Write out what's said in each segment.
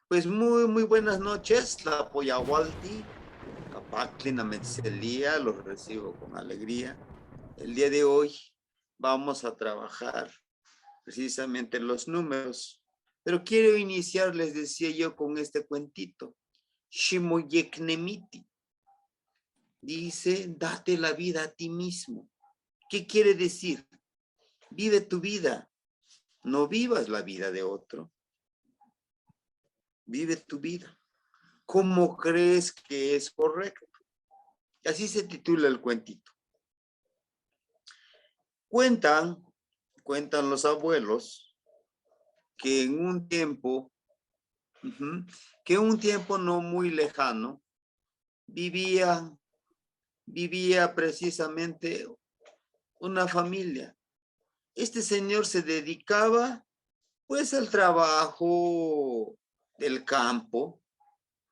Pues muy buenas noches, la Poyahualti, Capacli, Nametzelía, los recibo con alegría. El día de hoy vamos a trabajar precisamente los números, pero quiero iniciar, les decía yo, con este cuentito. Shimoyeknemiti dice, date la vida a ti mismo. ¿Qué quiere decir? Vive tu vida, no vivas la vida de otro. Vive tu vida. ¿Cómo crees que es correcto? Así se titula el cuentito. Cuentan los abuelos que en un tiempo, no muy lejano, vivía precisamente una familia. Este señor se dedicaba pues al trabajo del campo,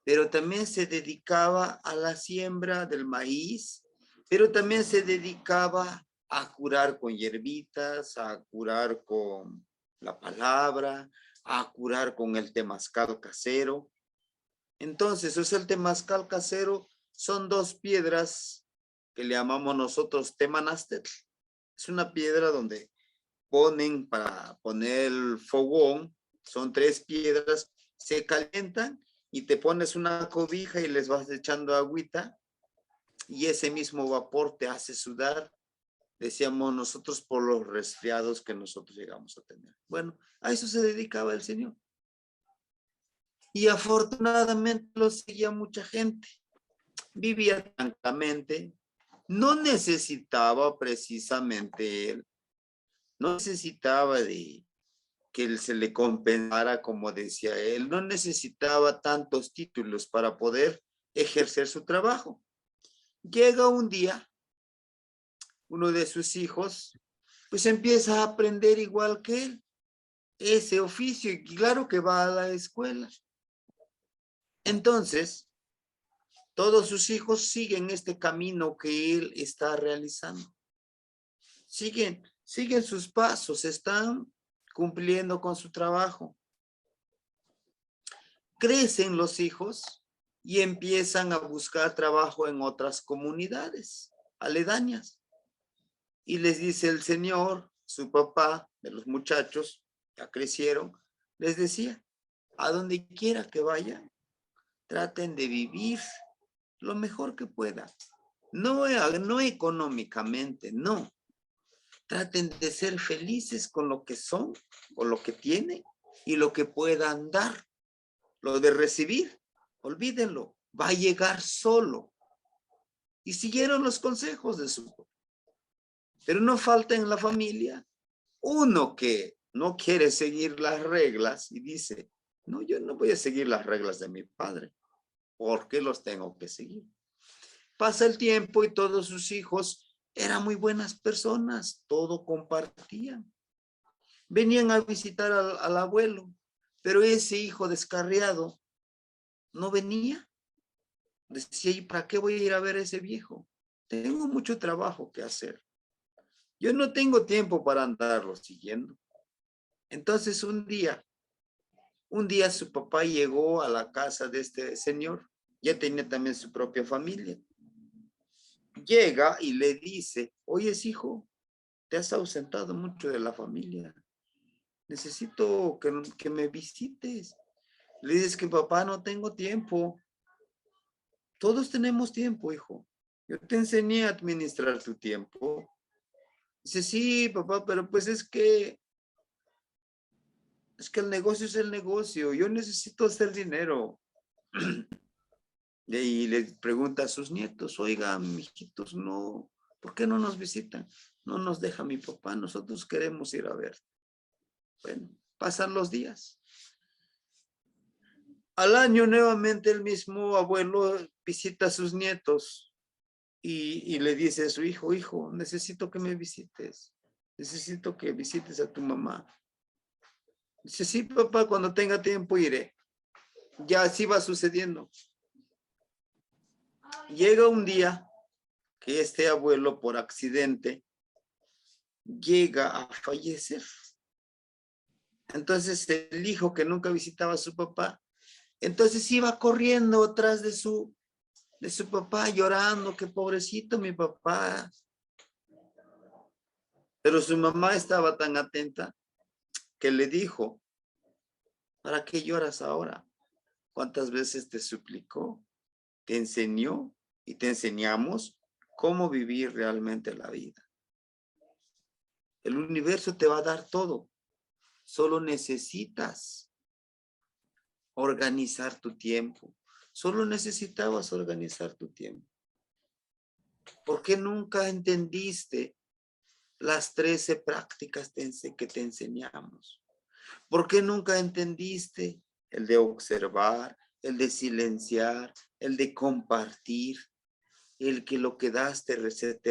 pero también se dedicaba a la siembra del maíz, pero también se dedicaba a curar con hierbitas, a curar con la palabra, a curar con el temazcal casero. Entonces, el temazcal casero son dos piedras que le llamamos nosotros temanastetl. Es una piedra donde ponen para poner el fogón, son tres piedras, se calientan y te pones una cobija y les vas echando agüita y ese mismo vapor te hace sudar, decíamos nosotros, por los resfriados que nosotros llegamos a tener. Bueno, a eso se dedicaba el Señor. Y afortunadamente lo seguía mucha gente. Vivía tranquilamente, no necesitaba precisamente él, no necesitaba de que él se le compensara, como decía él, no necesitaba tantos títulos para poder ejercer su trabajo. Llega un día, uno de sus hijos, pues empieza a aprender igual que él, ese oficio, y claro que va a la escuela. Entonces, todos sus hijos siguen este camino que él está realizando. Siguen sus pasos, están cumpliendo con su trabajo. Crecen los hijos y empiezan a buscar trabajo en otras comunidades aledañas. Y les dice el Señor, su papá de los muchachos, ya crecieron, les decía, a donde quiera que vayan, traten de vivir lo mejor que puedan. No económicamente, no. Traten de ser felices con lo que son, con lo que tienen y lo que puedan dar. Lo de recibir, olvídenlo, va a llegar solo. Y siguieron los consejos de su papá. Pero no falta en la familia uno que no quiere seguir las reglas y dice, no, yo no voy a seguir las reglas de mi padre. ¿Por qué los tengo que seguir? Pasa el tiempo y todos sus hijos eran muy buenas personas, todo compartían. Venían a visitar al abuelo, pero ese hijo descarriado no venía. Decía, ¿y para qué voy a ir a ver a ese viejo? Tengo mucho trabajo que hacer. Yo no tengo tiempo para andarlo siguiendo. Entonces un día su papá llegó a la casa de este señor. Ya tenía también su propia familia. Llega y le dice, oye, hijo, te has ausentado mucho de la familia. Necesito que me visites. Le dices que papá, no tengo tiempo. Todos tenemos tiempo, hijo. Yo te enseñé a administrar tu tiempo. Dice, sí, papá, pero pues es que el negocio es el negocio. Yo necesito hacer dinero. Y le pregunta a sus nietos, oiga, mijitos, no, ¿por qué no nos visitan? No nos deja mi papá, nosotros queremos ir a ver. Bueno, pasan los días. Al año nuevamente el mismo abuelo visita a sus nietos y le dice a su hijo, hijo, necesito que me visites. Necesito que visites a tu mamá. Dice, sí, papá, cuando tenga tiempo iré. Ya así va sucediendo. Llega un día que este abuelo por accidente llega a fallecer. Entonces el hijo que nunca visitaba a su papá Entonces iba corriendo atrás de su papá, llorando, que pobrecito mi papá. Pero su mamá estaba tan atenta que le dijo, ¿para qué lloras ahora? ¿Cuántas veces te suplicó, te enseñó y te enseñamos cómo vivir realmente la vida? El universo te va a dar todo. Solo necesitas organizar tu tiempo. Solo necesitabas organizar tu tiempo. ¿Por qué nunca entendiste las 13 prácticas que te enseñamos? ¿Por qué nunca entendiste el de observar, el de silenciar, el de compartir, el que lo que das te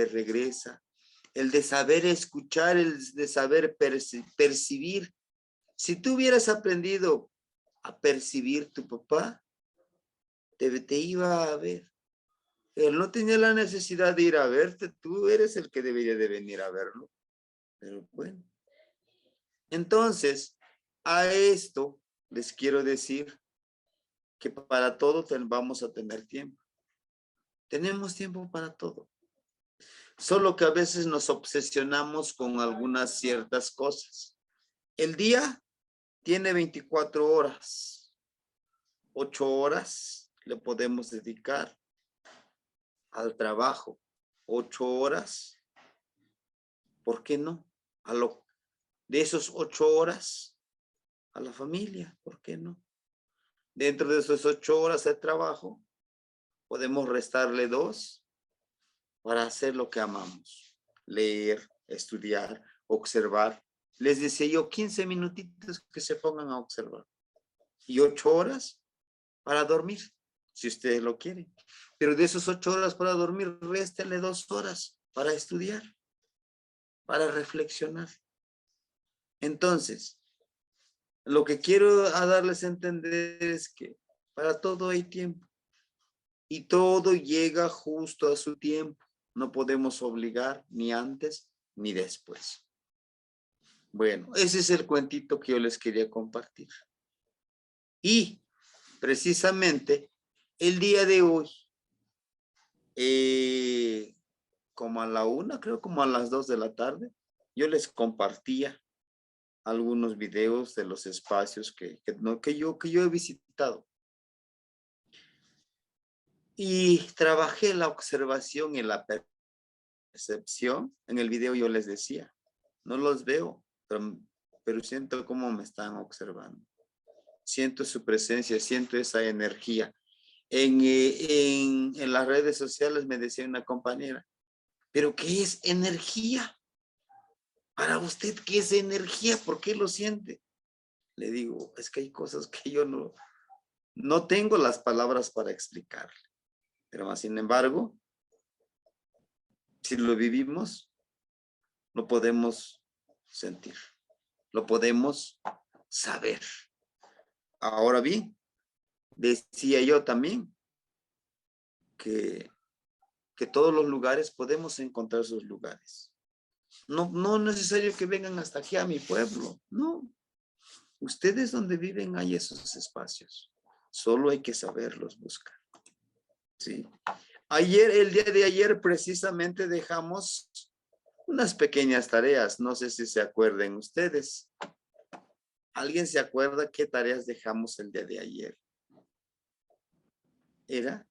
regresa, el de saber escuchar, el de saber percibir? Si tú hubieras aprendido a percibir tu papá, te iba a ver. Él no tenía la necesidad de ir a verte, tú eres el que debería de venir a verlo. Pero bueno. Entonces, a esto les quiero decir que para todo vamos a tener tiempo. Tenemos tiempo para todo. Solo que a veces nos obsesionamos con algunas ciertas cosas. El día tiene 24 horas. 8 horas le podemos dedicar al trabajo. 8 horas, ¿por qué no? De esos 8 horas, a la familia, ¿por qué no? Dentro de esas 8 horas de trabajo, podemos restarle 2 para hacer lo que amamos. Leer, estudiar, observar. Les decía yo 15 minutitos que se pongan a observar. Y 8 horas para dormir, si ustedes lo quieren. Pero de esos 8 horas para dormir, réstenle 2 horas para estudiar, para reflexionar. Entonces, lo que quiero darles a entender es que para todo hay tiempo. Y todo llega justo a su tiempo. No podemos obligar ni antes ni después. Bueno, ese es el cuentito que yo les quería compartir. Y precisamente el día de hoy, como a la 1, creo como a las 2 de la tarde, yo les compartía algunos videos de los espacios que yo he visitado. Y trabajé la observación y la percepción. En el video yo les decía, no los veo, pero siento cómo me están observando. Siento su presencia, siento esa energía. En las redes sociales me decía una compañera, ¿pero qué es energía? Para usted, ¿qué es energía? ¿Por qué lo siente? Le digo, es que hay cosas que yo no tengo las palabras para explicarle. Pero más sin embargo, si lo vivimos, lo podemos sentir, lo podemos saber. Ahora bien, decía yo también que todos los lugares podemos encontrar sus lugares. No es necesario que vengan hasta aquí a mi pueblo, no. Ustedes donde viven hay esos espacios. Solo hay que saberlos buscar. ¿Sí? El día de ayer precisamente dejamos unas pequeñas tareas. No sé si se acuerden ustedes. ¿Alguien se acuerda qué tareas dejamos el día de ayer? Era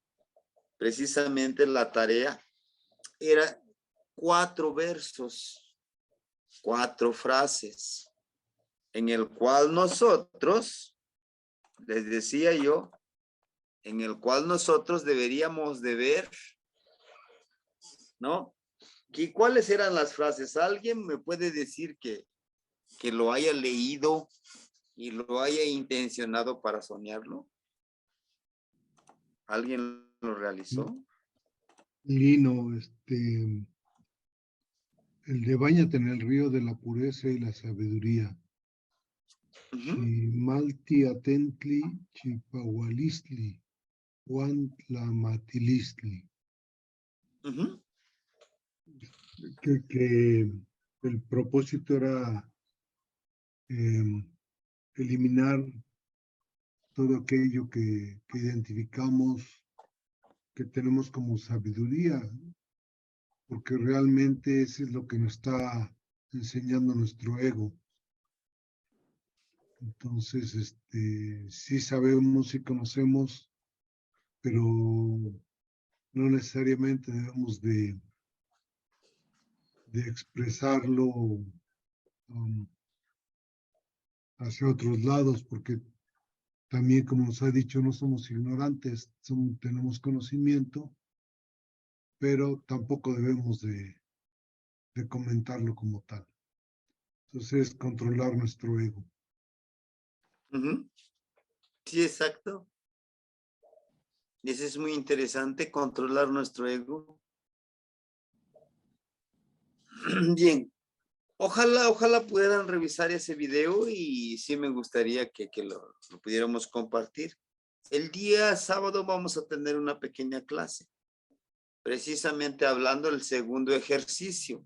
precisamente la tarea, era 4 versos, 4 frases, en el cual nosotros, les decía yo, en el cual nosotros deberíamos de ver, ¿no? ¿Y cuáles eran las frases? ¿Alguien me puede decir que lo haya leído y lo haya intencionado para soñarlo? ¿Alguien lo realizó? Lino, el de báñate en el río de la pureza y la sabiduría. Chimalti atentli, chipahualistli, huantlamatilislli. Que el propósito era eliminar todo aquello que identificamos, que tenemos como sabiduría, porque realmente eso es lo que nos está enseñando nuestro ego. Entonces, sí sabemos, sí conocemos, pero no necesariamente debemos de expresarlo hacia otros lados, porque también, como nos ha dicho, no somos ignorantes, tenemos conocimiento, pero tampoco debemos de comentarlo como tal. Entonces, controlar nuestro ego. Ujú. Sí, exacto. Y eso es muy interesante, controlar nuestro ego. Bien, ojalá puedan revisar ese video y sí me gustaría que lo pudiéramos compartir. El día sábado vamos a tener una pequeña clase, precisamente hablando del segundo ejercicio.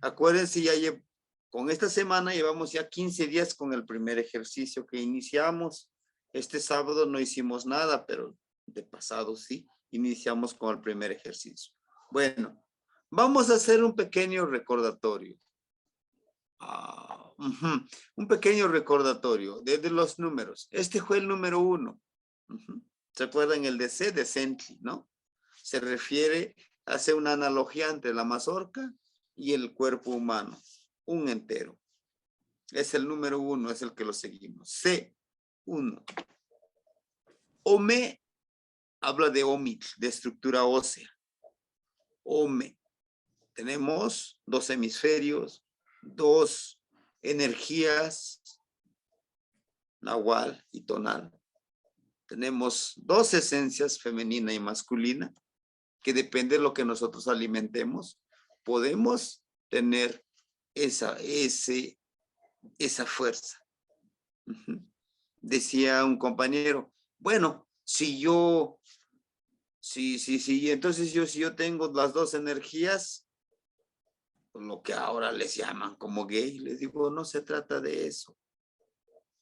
Acuérdense, con esta semana llevamos ya 15 días con el primer ejercicio que iniciamos. Este sábado no hicimos nada, pero de pasado sí, iniciamos con el primer ejercicio. Bueno, vamos a hacer un pequeño recordatorio. Un pequeño recordatorio de los números. Este fue el número 1. ¿Se acuerdan el de C de Sentley, no? Se refiere, hace una analogía entre la mazorca y el cuerpo humano, un entero. Es el número 1, es el que lo seguimos. C1. Ome habla de omit, de estructura ósea. Ome. Tenemos 2 hemisferios, 2 energías, nahual y tonal. Tenemos 2 esencias, femenina y masculina, que depende de lo que nosotros alimentemos, podemos tener esa fuerza. Decía un compañero, bueno, si yo tengo las 2 energías, lo que ahora les llaman como gay, les digo, no se trata de eso.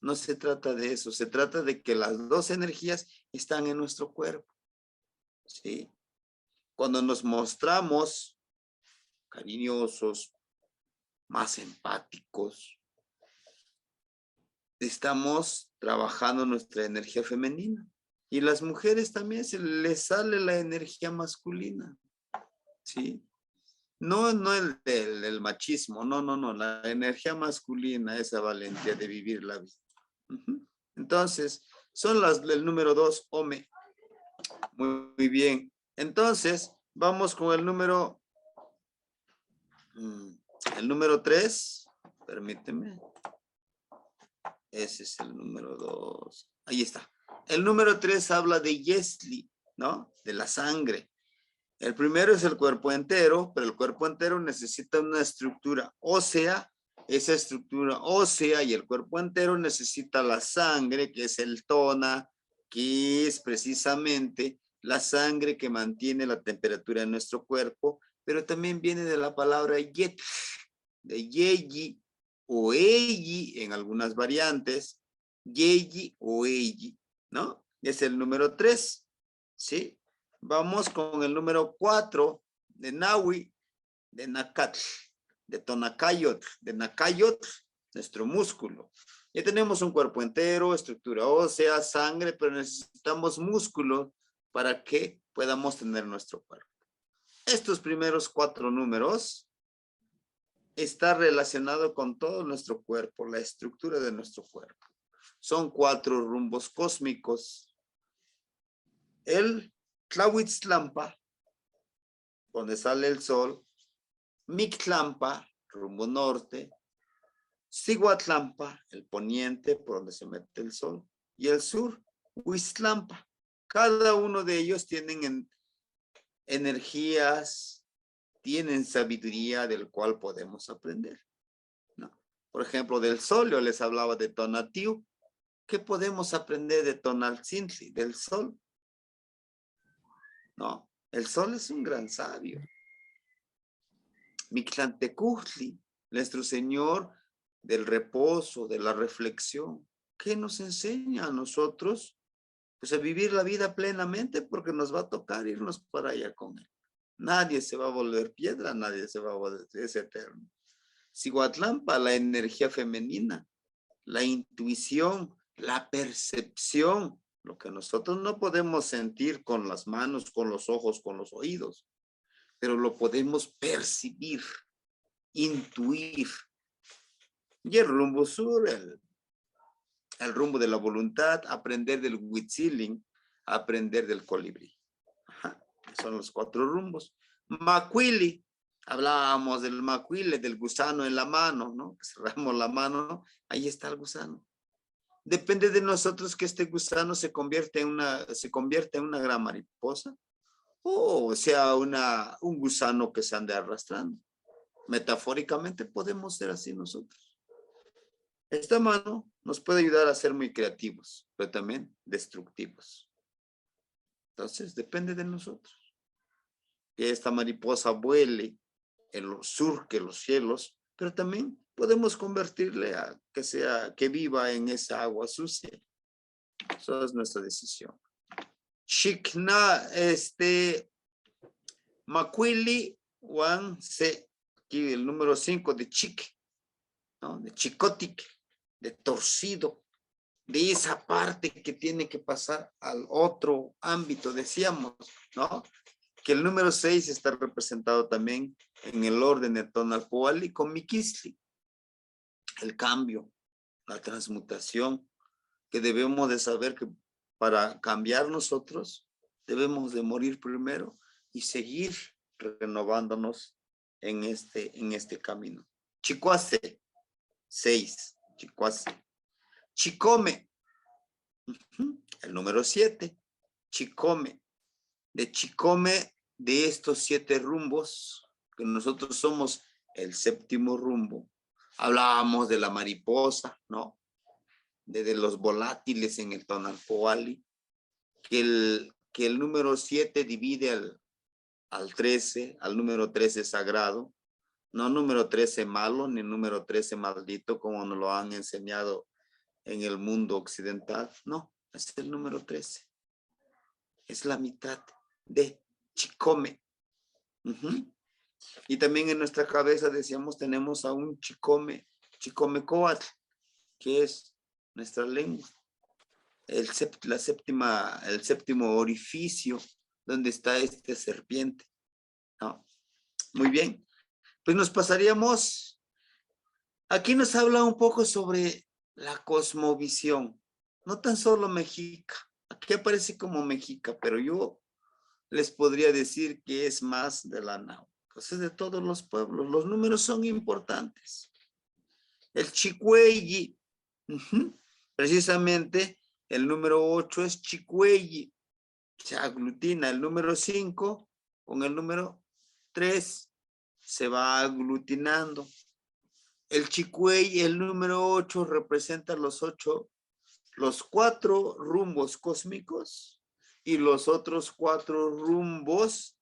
No se trata de eso, se trata de que las 2 energías están en nuestro cuerpo. ¿Sí? Cuando nos mostramos cariñosos, más empáticos, estamos trabajando nuestra energía femenina. Y las mujeres también se les sale la energía masculina. ¿Sí? No el machismo, no, la energía masculina, esa valentía de vivir la vida. Entonces, son el número 2, Ome. Muy bien. Entonces, vamos con el número 3. Permíteme. Ese es el número 2. Ahí está. El número 3 habla de Yesli, ¿no? De la sangre. El primero es el cuerpo entero, pero el cuerpo entero necesita una estructura ósea. Esa estructura ósea y el cuerpo entero necesita la sangre, que es el tona, que es precisamente la sangre que mantiene la temperatura en nuestro cuerpo, pero también viene de la palabra yet, de yeyi o eyi en algunas variantes, yeyi o eyi, ¿no? Es el número 3, ¿sí? Vamos con el número 4 de Nahui, de Nakatl, de Tonacayotl, de Nakayotl, nuestro músculo. Ya tenemos un cuerpo entero, estructura ósea, sangre, pero necesitamos músculo para que podamos tener nuestro cuerpo. Estos primeros 4 números está relacionado con todo nuestro cuerpo, la estructura de nuestro cuerpo. Son 4 rumbos cósmicos. El Tlahuitztlampa, donde sale el sol, Mictlampa, rumbo norte, Ciguatlampa, el poniente, por donde se mete el sol, y el sur, Huiztlampa. Cada uno de ellos tienen energías, tienen sabiduría del cual podemos aprender, ¿no? Por ejemplo, del sol, yo les hablaba de Tonatiuh. ¿Qué podemos aprender de Tonaltzintli, del sol? No, el sol es un gran sabio. Mictlantecuhtli, nuestro Señor del reposo, de la reflexión. ¿qué nos enseña a nosotros? Pues a vivir la vida plenamente, porque nos va a tocar irnos para allá con él. Nadie se va a volver piedra, nadie se va a volver, es eterno. Cihuatlampa, la energía femenina, la intuición, la percepción, lo que nosotros no podemos sentir con las manos, con los ojos, con los oídos, pero lo podemos percibir, intuir. Y el rumbo sur, el rumbo de la voluntad, aprender del Huitzilin, aprender del colibrí. Ajá, son los 4 rumbos. Macuili, hablábamos del macuile, del gusano en la mano, ¿no? Cerramos la mano, ahí está el gusano. Depende de nosotros que este gusano se convierta en una gran mariposa, o sea un gusano que se ande arrastrando. Metafóricamente podemos ser así nosotros. Esta mano nos puede ayudar a ser muy creativos, pero también destructivos. Entonces depende de nosotros. Que esta mariposa vuele, surque los cielos, pero también podemos convertirle a que viva en esa agua sucia. Eso es nuestra decisión. Chikna, Macuili, Juan C. Aquí el número 5 de Chic, ¿no? De chicotic, de torcido, de esa parte que tiene que pasar al otro ámbito, decíamos, ¿no? Que el número 6 está representado también en el orden de Tonalpoali con Miquisli. El cambio, la transmutación, que debemos de saber que para cambiar nosotros debemos de morir primero y seguir renovándonos en este camino. Chicoase, 6, Chicoase. Chicome, el número 7, Chicome. De Chicome, de estos 7 rumbos, que nosotros somos el 7º rumbo. Hablábamos de la mariposa, ¿no? De los volátiles en el Tonalpoali, que el número 7 divide al 13, al número 13 sagrado, no número 13 malo, ni número 13 maldito, como nos lo han enseñado en el mundo occidental. No, es el número 13. Es la mitad de Chicome. Y también en nuestra cabeza decíamos, tenemos a un Chicome Coatl, que es nuestra lengua. El 7º orificio donde está esta serpiente, ¿no? Muy bien, pues nos pasaríamos. Aquí nos habla un poco sobre la cosmovisión, no tan solo mexica. Aquí aparece como mexica, pero yo les podría decir que es más de la náhuatl, es de todos los pueblos. Los números son importantes. El chicuelli, precisamente el número 8 es chicuelli, se aglutina. El número 5 con el número 3 se va aglutinando. El chicuelli, el número 8, representa los 4 rumbos cósmicos y los otros 4 rumbos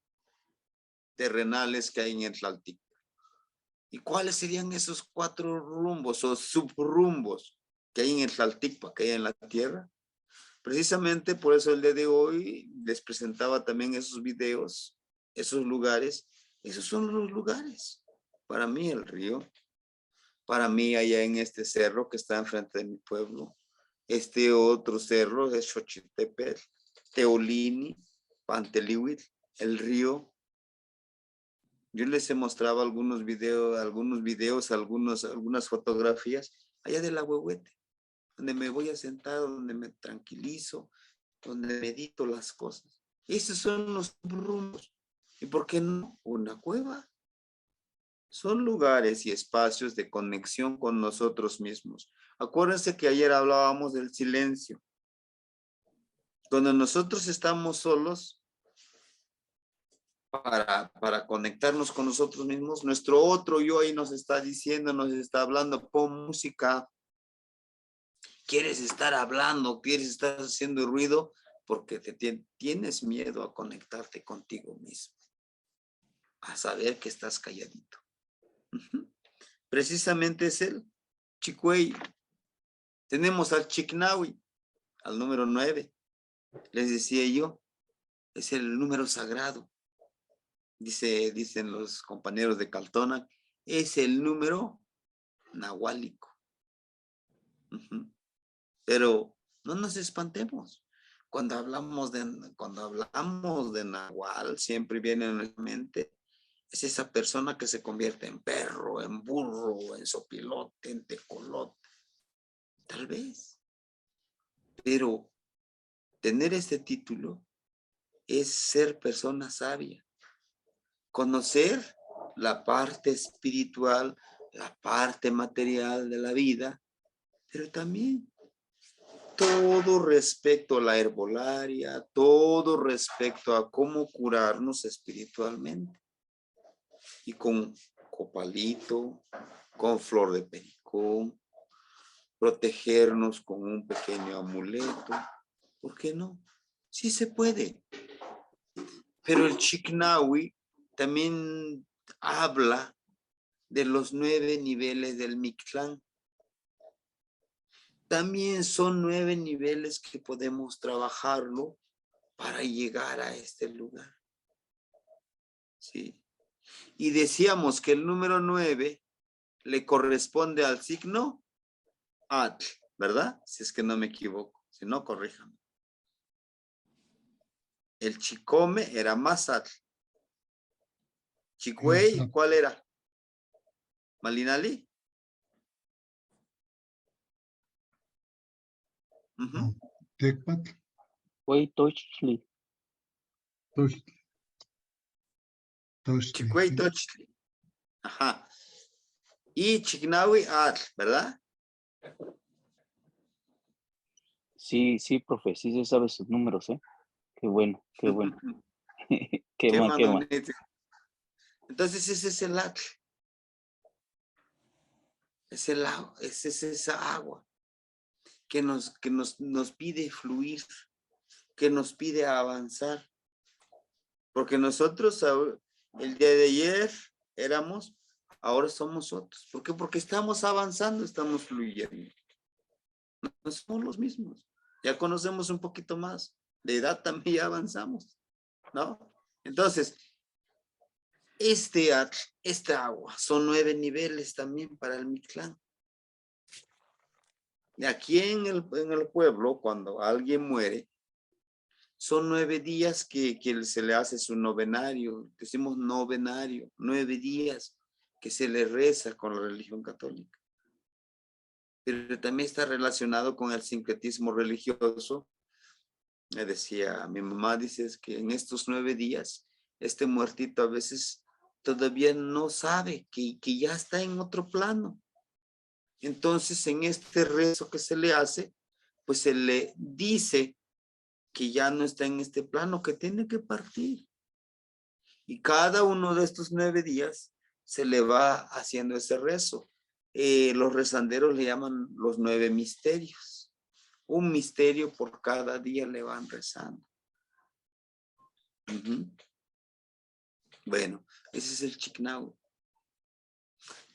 terrenales que hay en el Tlaltic. ¿Y cuáles serían esos 4 rumbos o subrumbos que hay en el Tlaltic, que hay en la Tierra? Precisamente por eso el día de hoy les presentaba también esos videos, esos lugares. Esos son los lugares. Para mí el río, para mí allá en este cerro que está enfrente de mi pueblo, este otro cerro es Xochitepetl, Teolini, Pantelihuitl, el río. Yo les he mostrado algunas fotografías allá del Ahuehuete, donde me voy a sentar, donde me tranquilizo, donde medito las cosas. Esos son los rumbos. ¿Y por qué no una cueva? Son lugares y espacios de conexión con nosotros mismos. Acuérdense que ayer hablábamos del silencio. Cuando nosotros estamos solos, para conectarnos con nosotros mismos, nuestro otro yo ahí nos está diciendo, nos está hablando, pon música. Quieres estar hablando, quieres estar haciendo ruido porque tienes miedo a conectarte contigo mismo, a saber que estás calladito. Precisamente es el chicuey. Tenemos al Chicnahui, al número 9. Les decía yo, es el número sagrado. Dicen los compañeros de Caltona, es el número nahuálico. Pero no nos espantemos. Cuando hablamos de Nahual, siempre viene en la mente, es esa persona que se convierte en perro, en burro, en sopilote, en tecolote. Tal vez. Pero tener este título es ser persona sabia. Conocer la parte espiritual, la parte material de la vida, pero también todo respecto a la herbolaria, todo respecto a cómo curarnos espiritualmente. Y con copalito, con flor de pericón, protegernos con un pequeño amuleto. ¿Por qué no? Sí se puede. Pero el Chicnahui también habla de los 9 niveles del Mictlán. También son 9 niveles que podemos trabajarlo para llegar a este lugar. ¿Sí? Y decíamos que el número 9 le corresponde al signo Atl, ¿verdad? Si es que no me equivoco. Si no, corríjame. El Chicome era más Atl. Chicue, ¿cuál era? ¿Malinali? No, Tecpatl. Tochtli. Chicue y Tochtli. Ajá. Y Chicnahui, Atl, ¿verdad? Sí, profe, sí se sabe sus números, ¿eh? Qué bueno, qué bueno. Qué mal. Entonces ese es el Atl. Es el agua, es esa agua que nos pide fluir, que nos pide avanzar. Porque nosotros el día de ayer éramos, ahora somos otros. ¿Por qué? Porque estamos avanzando, estamos fluyendo. No somos los mismos. Ya conocemos un poquito más. De edad también ya avanzamos, ¿no? Entonces, esta agua, son 9 niveles también para el Mictlán. Y aquí en el pueblo, cuando alguien muere, son 9 días que se le hace su novenario, decimos novenario, 9 días que se le reza con la religión católica. Pero también está relacionado con el sincretismo religioso. Me decía, mi mamá dice que en estos 9 días, este muertito a veces todavía no sabe que ya está en otro plano. Entonces, en este rezo que se le hace, pues se le dice que ya no está en este plano, que tiene que partir. Y cada uno de estos 9 días se le va haciendo ese rezo. Los rezanderos le llaman los 9 misterios. Un misterio por cada día le van rezando. Bueno, ese es el Chicnahui.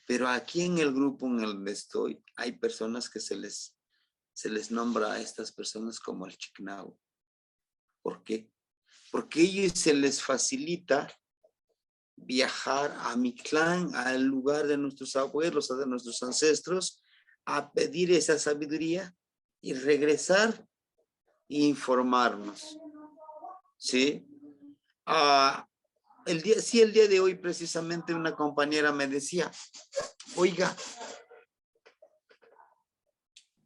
Pero aquí en el grupo en el que estoy, hay personas que se les nombra a estas personas como el Chicnahui. ¿Por qué? Porque a ellos se les facilita viajar a Mictlán, al lugar de nuestros abuelos, de nuestros ancestros, a pedir esa sabiduría y regresar e informarnos. ¿Sí? El día de hoy precisamente una compañera me decía, oiga,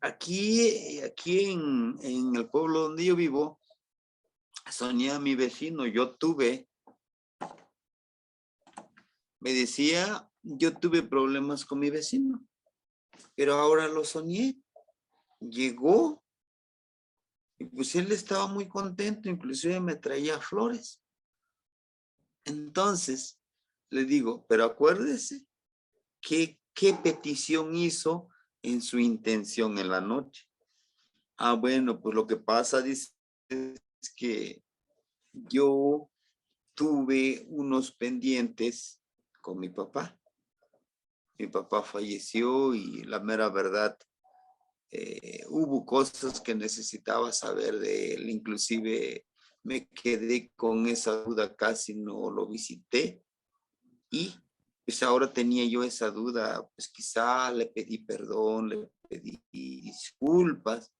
aquí en el pueblo donde yo vivo, soñé a mi vecino, me decía, yo tuve problemas con mi vecino, pero ahora lo soñé. Llegó, y pues él estaba muy contento, inclusive me traía flores. Entonces, le digo, pero acuérdese, ¿qué petición hizo en su intención en la noche? Ah, bueno, pues lo que pasa, dice, es que yo tuve unos pendientes con mi papá. Mi papá falleció y la mera verdad, hubo cosas que necesitaba saber de él, inclusive me quedé con esa duda, casi no lo visité y pues ahora tenía yo esa duda, pues quizá le pedí perdón, le pedí disculpas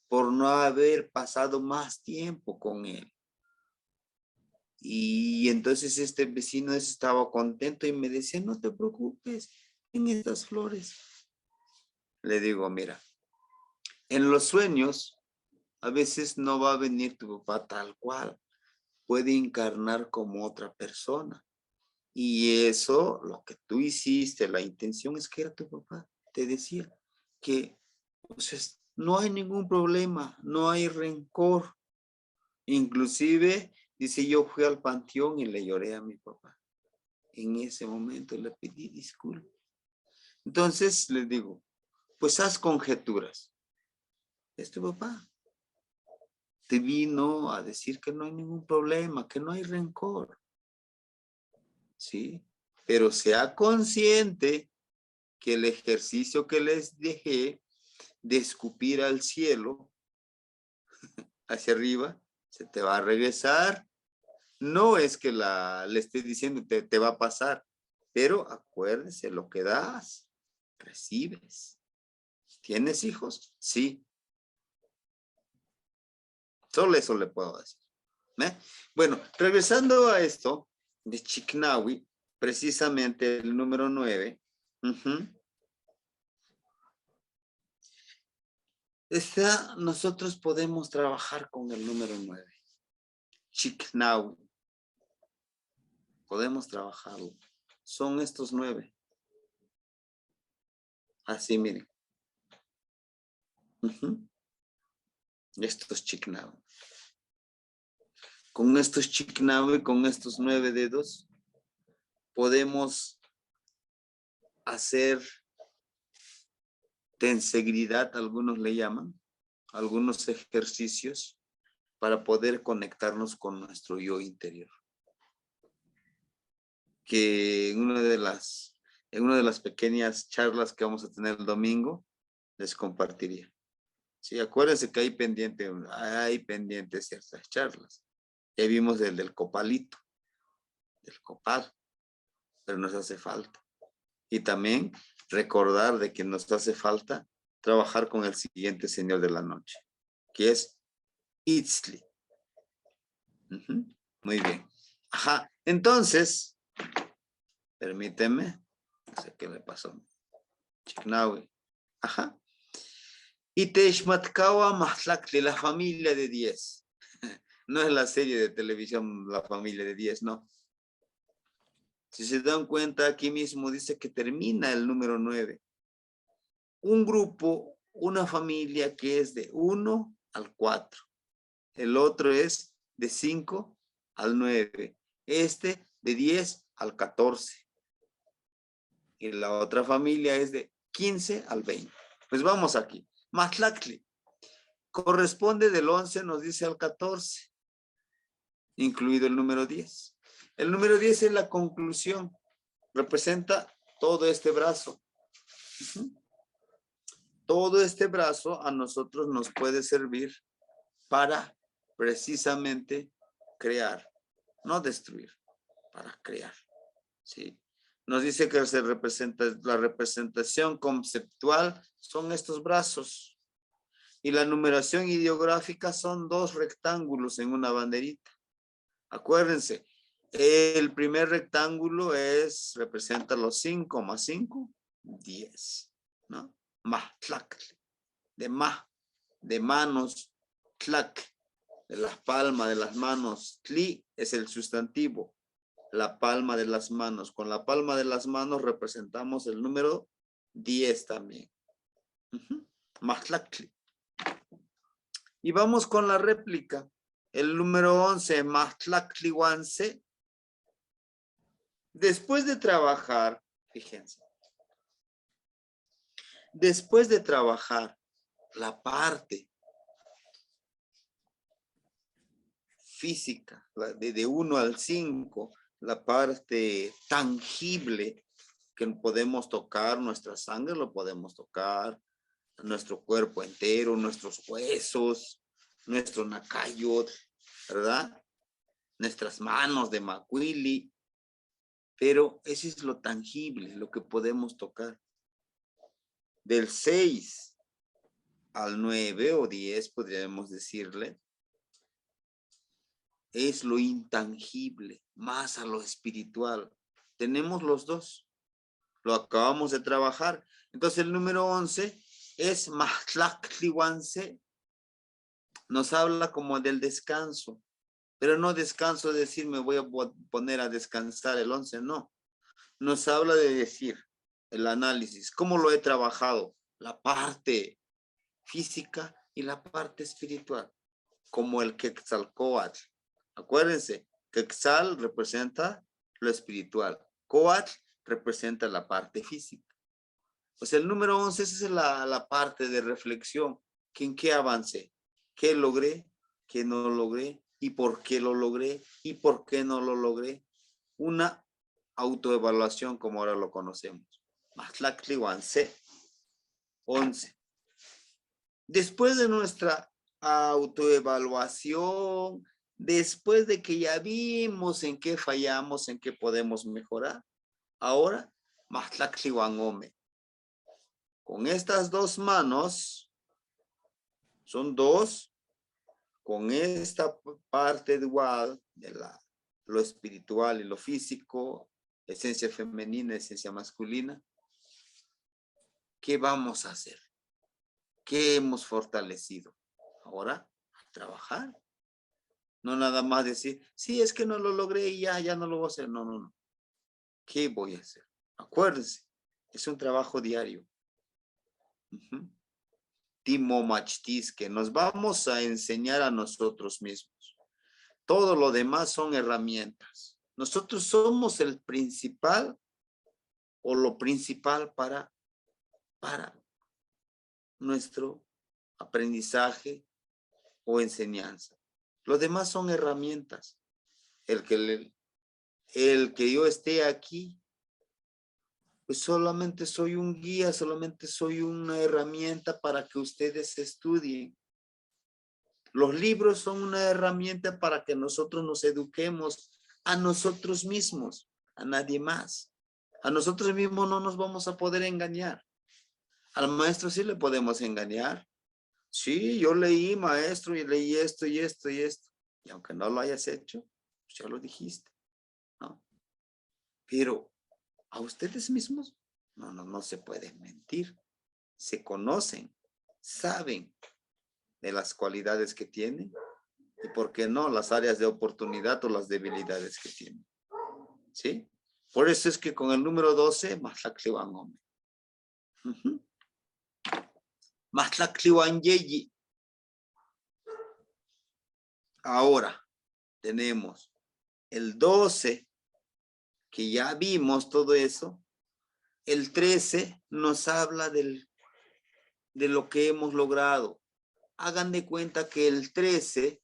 por no haber pasado más tiempo con él. Y entonces este vecino estaba contento y me decía, no te preocupes en estas flores. Le digo, mira, en los sueños a veces no va a venir tu papá tal cual, puede encarnar como otra persona. Y eso, lo que tú hiciste, la intención es que era tu papá. Te decía que pues, no hay ningún problema, no hay rencor. Inclusive, dice, yo fui al panteón y le lloré a mi papá. En ese momento le pedí disculpas. Entonces le digo, pues haz conjeturas. Es tu papá. Te vino a decir que no hay ningún problema, que no hay rencor. ¿Sí? Pero sea consciente que el ejercicio que les dejé de escupir al cielo, hacia arriba, se te va a regresar. No es que le esté diciendo te va a pasar, pero acuérdese, lo que das, recibes. ¿Tienes hijos? Sí. Solo eso le puedo decir. Bueno, regresando a esto de Chiknawi, precisamente el número 9. Nosotros podemos trabajar con el número 9. Chiknawi. Podemos trabajarlo. Son estos 9. Así, miren. Estos Chiknawi. Con estos Chiknawi, con estos 9 dedos, podemos hacer tensegridad, algunos le llaman, algunos ejercicios para poder conectarnos con nuestro yo interior. Que en una de las pequeñas charlas que vamos a tener el domingo, les compartiría. Sí, acuérdense que hay pendientes ciertas charlas. Ya vimos el del copalito, del copal, pero nos hace falta. Y también recordar de que nos hace falta trabajar con el siguiente señor de la noche, que es Itzli. Muy bien. Ajá, entonces, permíteme, no sé qué me pasó. Chiknawi. Ajá. Y Teshmatkawa Mahlakli, la familia de 10. No es la serie de televisión La familia de 10, no. Si se dan cuenta, aquí mismo dice que termina el número 9. Un grupo, una familia que es de 1 al 4. El otro es de 5 al 9. Este de 10 al 14. Y la otra familia es de 15 al 20. Pues vamos aquí. Matlactli corresponde del 11, nos dice al 14, incluido el número 10. El número 10 es la conclusión. Representa todo este brazo. Todo este brazo a nosotros nos puede servir para precisamente crear, no destruir, para crear. ¿Sí? Nos dice que la representación conceptual son estos brazos y la numeración ideográfica son 2 rectángulos en una banderita. Acuérdense, el primer rectángulo representa los 5 más 5, 10, ¿no? Matlak, de manos, tlak, de las palmas de las manos, tli es el sustantivo, la palma de las manos. Con la palma de las manos representamos el número 10 también. Matlak. Y vamos con la réplica. El número 11, Matlakliwanse. Después de trabajar, fíjense, después de trabajar la parte física, de 1 al 5, la parte tangible que podemos tocar, nuestra sangre lo podemos tocar, nuestro cuerpo entero, nuestros huesos, nuestro nacayot, ¿verdad? Nuestras manos de macuili. Pero eso es lo tangible, lo que podemos tocar. Del 6 al 9 o 10, podríamos decirle, es lo intangible, más a lo espiritual. Tenemos los dos. Lo acabamos de trabajar. Entonces el número 11 es Mahtlaktliwanse. Nos habla como del descanso. Pero no descanso de decir me voy a poner a descansar el 11, no. Nos habla de decir el análisis, cómo lo he trabajado, la parte física y la parte espiritual, como el Quetzalcóatl. Acuérdense, Quetzal representa lo espiritual, Coatl representa la parte física. Pues el número 11 esa es la parte de reflexión, que en qué avancé, qué logré, qué no logré, y por qué lo logré, y por qué no lo logré. Una autoevaluación como ahora lo conocemos. Mahtlaktliwanse 11. Después de nuestra autoevaluación, después de que ya vimos en qué fallamos, en qué podemos mejorar, ahora, Mahtlaktliwanome. Con estas dos manos, son dos, con esta parte dual de lo espiritual y lo físico, esencia femenina, esencia masculina, ¿qué vamos a hacer? ¿Qué hemos fortalecido? Ahora, a trabajar. No nada más decir, sí, es que no lo logré y ya no lo voy a hacer. No, no, no. ¿Qué voy a hacer? Acuérdense, es un trabajo diario. Timo Machtis, que nos vamos a enseñar a nosotros mismos. Todo lo demás son herramientas. Nosotros somos el principal o lo principal para nuestro aprendizaje o enseñanza. Lo demás son herramientas. El que yo esté aquí, pues solamente soy un guía, solamente soy una herramienta para que ustedes estudien. Los libros son una herramienta para que nosotros nos eduquemos a nosotros mismos, a nadie más. A nosotros mismos no nos vamos a poder engañar. Al maestro sí le podemos engañar. Sí, yo leí, maestro, y leí esto y esto y esto. Y aunque no lo hayas hecho, pues ya lo dijiste, ¿no? Pero a ustedes mismos, no se pueden mentir. Se conocen, saben de las cualidades que tienen y, ¿por qué no?, las áreas de oportunidad o las debilidades que tienen. ¿Sí? Por eso es que con el número 12, Mahtlaktliwanome. Mahtlaktliwanyeyi. Ahora tenemos el 12, que ya vimos todo eso. El 13 nos habla de lo que hemos logrado. Hagan de cuenta que el 13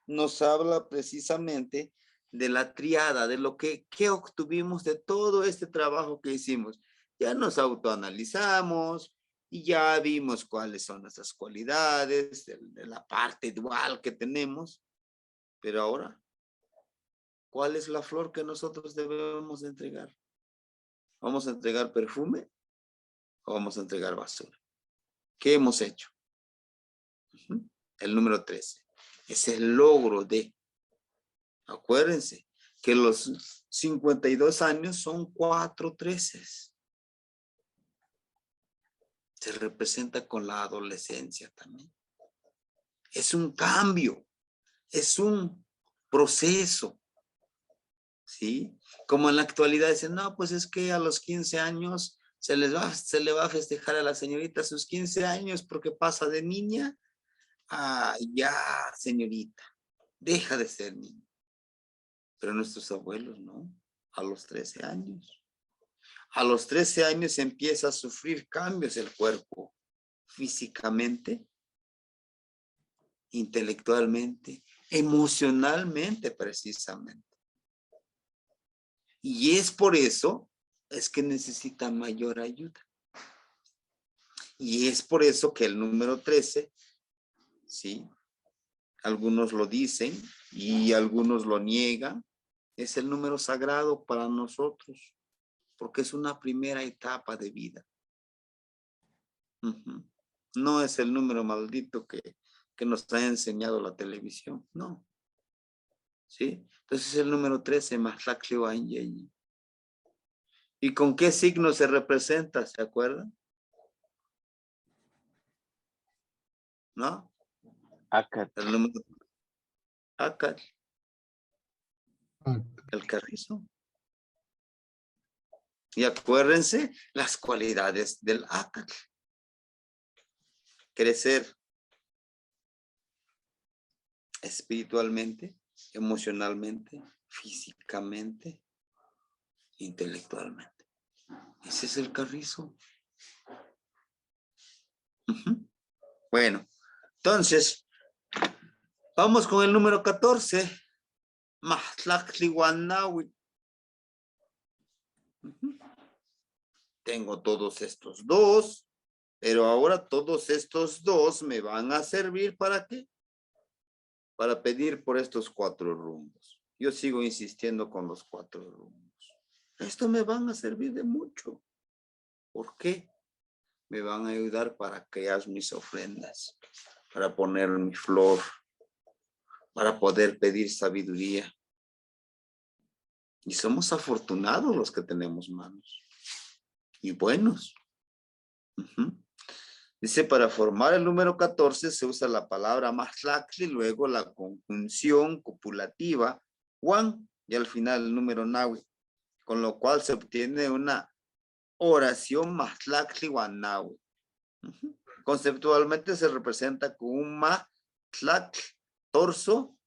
nos habla precisamente de la triada, de lo que obtuvimos de todo este trabajo que hicimos. Ya nos autoanalizamos y ya vimos cuáles son nuestras cualidades, de la parte dual que tenemos. Pero ahora, ¿cuál es la flor que nosotros debemos de entregar? ¿Vamos a entregar perfume o vamos a entregar basura? ¿Qué hemos hecho? El número 13 es el logro de. Acuérdense que los 52 años son 4 13. Se representa con la adolescencia también. Es un cambio, es un proceso. ¿Sí? Como en la actualidad dicen, no, pues es que a los 15 años se le va a festejar a la señorita sus 15 años porque pasa de niña a ya señorita. Deja de ser niña. Pero nuestros abuelos, ¿no? A los 13 años. A los 13 años empieza a sufrir cambios el cuerpo, físicamente, intelectualmente, emocionalmente precisamente. Y es por eso es que necesita mayor ayuda. Y es por eso que el número 13, ¿sí? Algunos lo dicen y algunos lo niegan. Es el número sagrado para nosotros, porque es una primera etapa de vida. Ujú. No es el número maldito que nos ha enseñado la televisión, no. ¿Sí? Entonces el número 13, Mahlakli Wanyeyi. ¿Y con qué signo se representa? ¿Se acuerdan? ¿No? Acat. El número Acal, Ah, el carrizo. Y acuérdense las cualidades del Acal. Crecer espiritualmente, emocionalmente, físicamente, intelectualmente. Ese es el carrizo. Ujú. Bueno, entonces, vamos con el número 14. Mahlakli Wanawi. Tengo todos estos dos, pero ahora todos estos dos me van a servir ¿para qué? Para pedir por estos 4 rumbos. Yo sigo insistiendo con los 4 rumbos. Esto me van a servir de mucho. ¿Por qué? Me van a ayudar para crear mis ofrendas, para poner mi flor, para poder pedir sabiduría. Y somos afortunados los que tenemos manos. Y buenos. Uh-huh. Dice, para formar el número 14 se usa la palabra mahlakli, luego la conjunción copulativa, wan, y al final el número nawi, con lo cual se obtiene una oración mahlakli wan nawi. Uh-huh. Conceptualmente se representa con un mahlak, torso,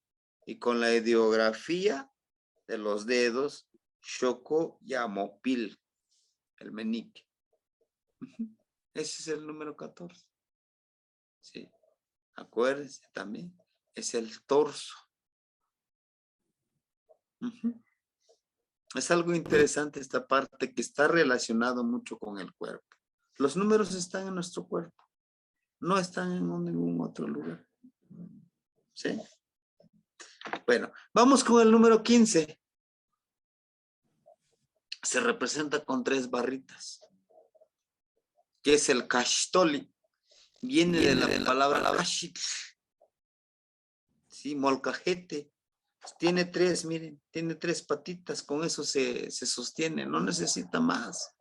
y con la ideografía de los dedos, shoko y amopil, el meñique. Uh-huh. Ese es el número 14. Sí. Acuérdense también, es el torso. Uh-huh. Es algo interesante esta parte que está relacionado mucho con el cuerpo. Los números están en nuestro cuerpo, no están en ningún otro lugar. ¿Sí? Bueno, vamos con el número 15. Se representa con 3 barritas, que es el kashtoli. Viene de la palabra kashit. Sí, molcajete. Tiene 3, miren, tiene 3 patitas, con eso se sostiene, no necesita más.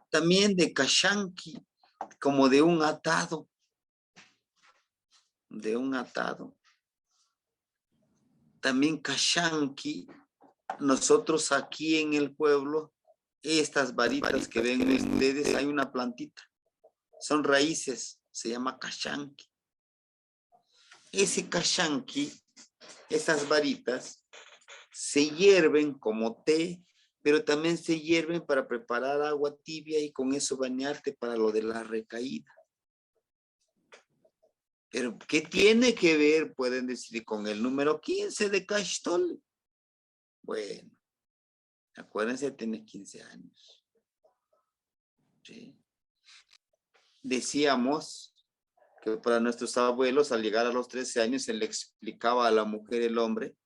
También de kashanki, como de un atado. De un atado. También kashanki, nosotros aquí en el pueblo, estas varitas que ven ustedes, hay una plantita. Son raíces, se llama kashanki. Ese kashanki, esas varitas, se hierven como té, pero también se hierven para preparar agua tibia y con eso bañarte para lo de la recaída. Pero, ¿qué tiene que ver, pueden decir, con el número 15 de Kashtol? Bueno, acuérdense, tiene 15 años. ¿Sí? Decíamos que para nuestros abuelos, al llegar a los 13 años, se le explicaba a la mujer y el hombre,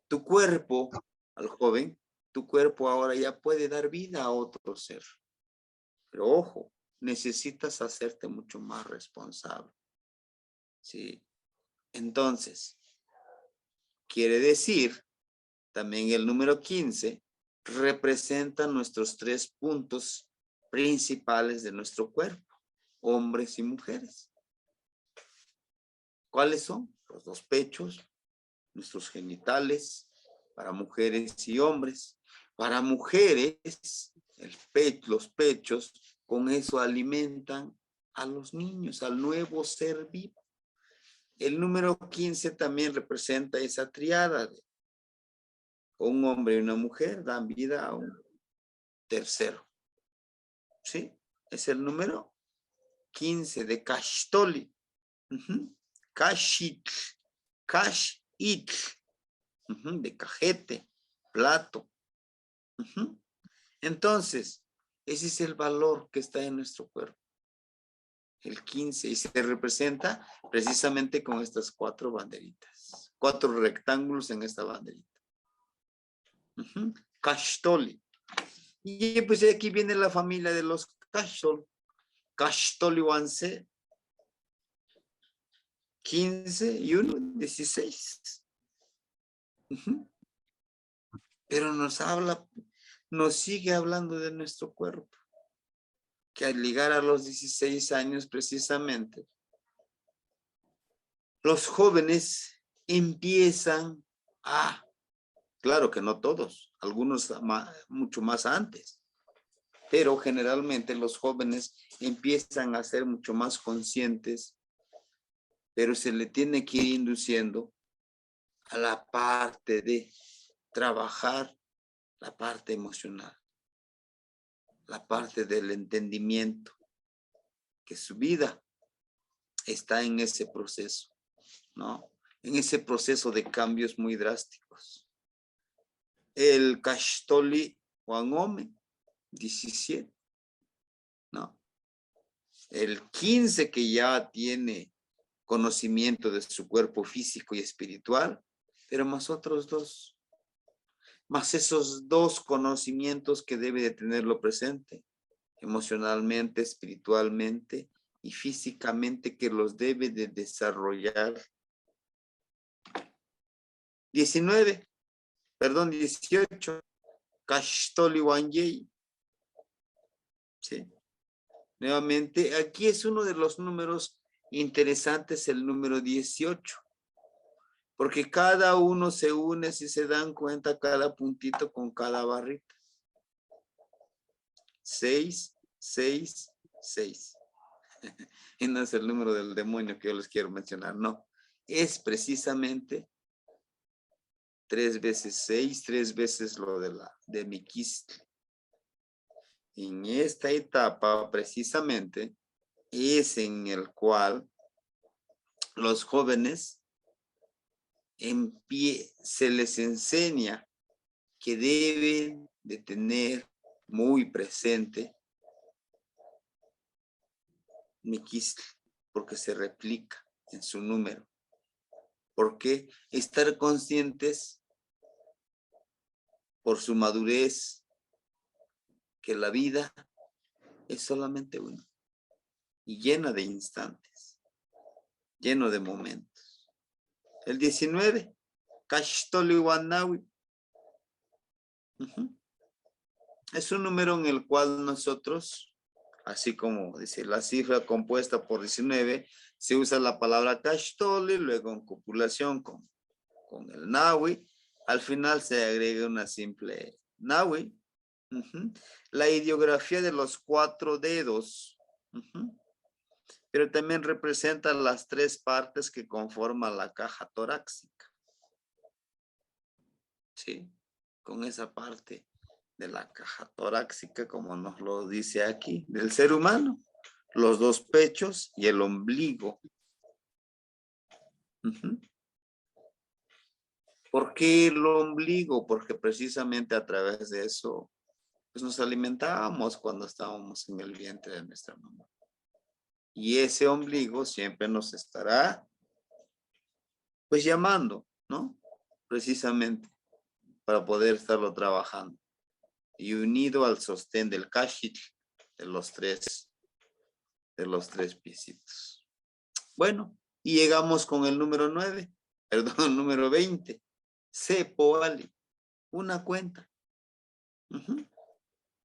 tu cuerpo, al joven, tu cuerpo ahora ya puede dar vida a otro ser. Pero ojo, necesitas hacerte mucho más responsable. ¿Sí? Entonces, quiere decir, también el número 15 representa nuestros 3 puntos principales de nuestro cuerpo, hombres y mujeres. ¿Cuáles son? Los 2 pechos, nuestros genitales, para mujeres y hombres. Para mujeres, los pechos, con eso alimentan a los niños, al nuevo ser vivo. El número 15 también representa esa triada de un hombre y una mujer dan vida a un tercero. ¿Sí? Es el número 15 de Kashtoli. Kashit, Kashit, de cajete, plato. Entonces, ese es el valor que está en nuestro cuerpo. el 15, y se representa precisamente con estas 4 banderitas, 4 rectángulos en esta banderita. Kashtoli. Y pues aquí viene la familia de los Kashtol. Kashtoli Wanse, 15 y 1, 16. Pero nos sigue hablando de nuestro cuerpo, que al llegar a los 16 años precisamente, los jóvenes empiezan a, claro que no todos, algunos mucho más antes, pero generalmente los jóvenes empiezan a ser mucho más conscientes, pero se le tiene que ir induciendo a la parte de trabajar la parte emocional, la parte del entendimiento, que su vida está en ese proceso, ¿no? En ese proceso de cambios muy drásticos. El Kashtoli Wanome, 17, ¿no? El 15 que ya tiene conocimiento de su cuerpo físico y espiritual, pero más otros 2, más esos 2 conocimientos que debe de tenerlo presente, emocionalmente, espiritualmente y físicamente, que los debe de desarrollar. 18, Kashtoli Wanyei. ¿Sí? Nuevamente, aquí es uno de los números interesantes, el número 18. Porque cada uno se une, si se dan cuenta, cada puntito con cada barrita. 6, 6, 6. Y no es el número del demonio que yo les quiero mencionar, no. Es precisamente 3 veces 6, 3 veces lo de Miquistli. En esta etapa, precisamente, es en el cual los jóvenes se les enseña que deben de tener muy presente Miquistli, porque se replica en su número. Porque estar conscientes por su madurez que la vida es solamente una y llena de instantes, lleno de momentos. El 19, Kashtoli Wanawi. Es un número en el cual nosotros, así como dice la cifra compuesta por 19, se usa la palabra Kashtoli, luego en copulación con el Nawi, al final se agrega una simple Nawi. La ideografía de los 4 dedos, pero también representa las 3 partes que conforman la caja torácica. Sí, con esa parte de la caja torácica, como nos lo dice aquí, del ser humano, los 2 pechos y el ombligo. ¿Por qué el ombligo? Porque precisamente a través de eso pues nos alimentábamos cuando estábamos en el vientre de nuestra mamá. Y ese ombligo siempre nos estará pues llamando, ¿no? Precisamente para poder estarlo trabajando. Y unido al sostén del kashit de los tres piecitos. Bueno, y llegamos con el número 9, perdón, el número 20. Sepoali, una cuenta.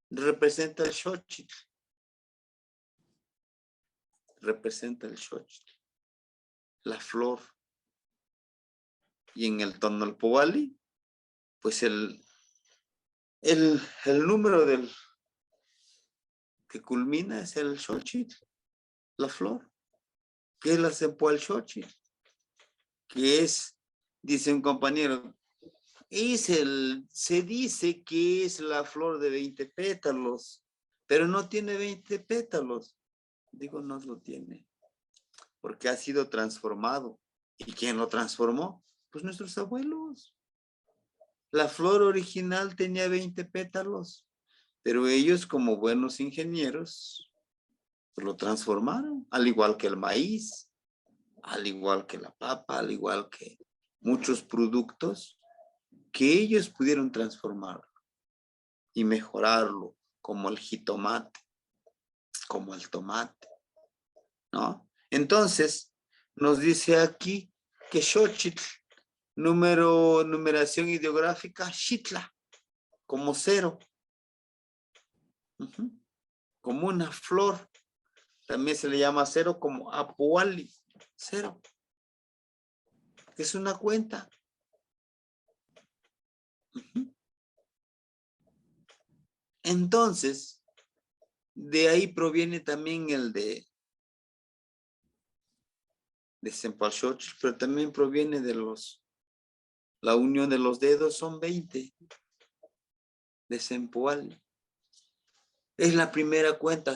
Representa el Xochitl. Representa el Xochitl, la flor. Y en el Tonalpoali, pues el número que culmina es el Xochitl, la flor. ¿Qué es la Sepoalxochitl? Que es, dice un compañero, se dice que es la flor de 20 pétalos, pero no tiene 20 pétalos. Digo, no lo tiene, porque ha sido transformado. ¿Y quién lo transformó? Pues nuestros abuelos. La flor original tenía 20 pétalos, pero ellos, como buenos ingenieros, Lo transformaron, al igual que el maíz, al igual que la papa, al igual que muchos productos que ellos pudieron transformar y mejorarlo, como el jitomate, como el tomate, ¿no? Entonces, nos dice aquí que Xochitl, numeración ideográfica, Xitla, como cero, como una flor. También se le llama cero como Apuali, cero. Es una cuenta. Entonces, de ahí proviene también el de Sempalxochitl, pero también proviene de la unión de los dedos, son 20 de Sempoali. Es la primera cuenta,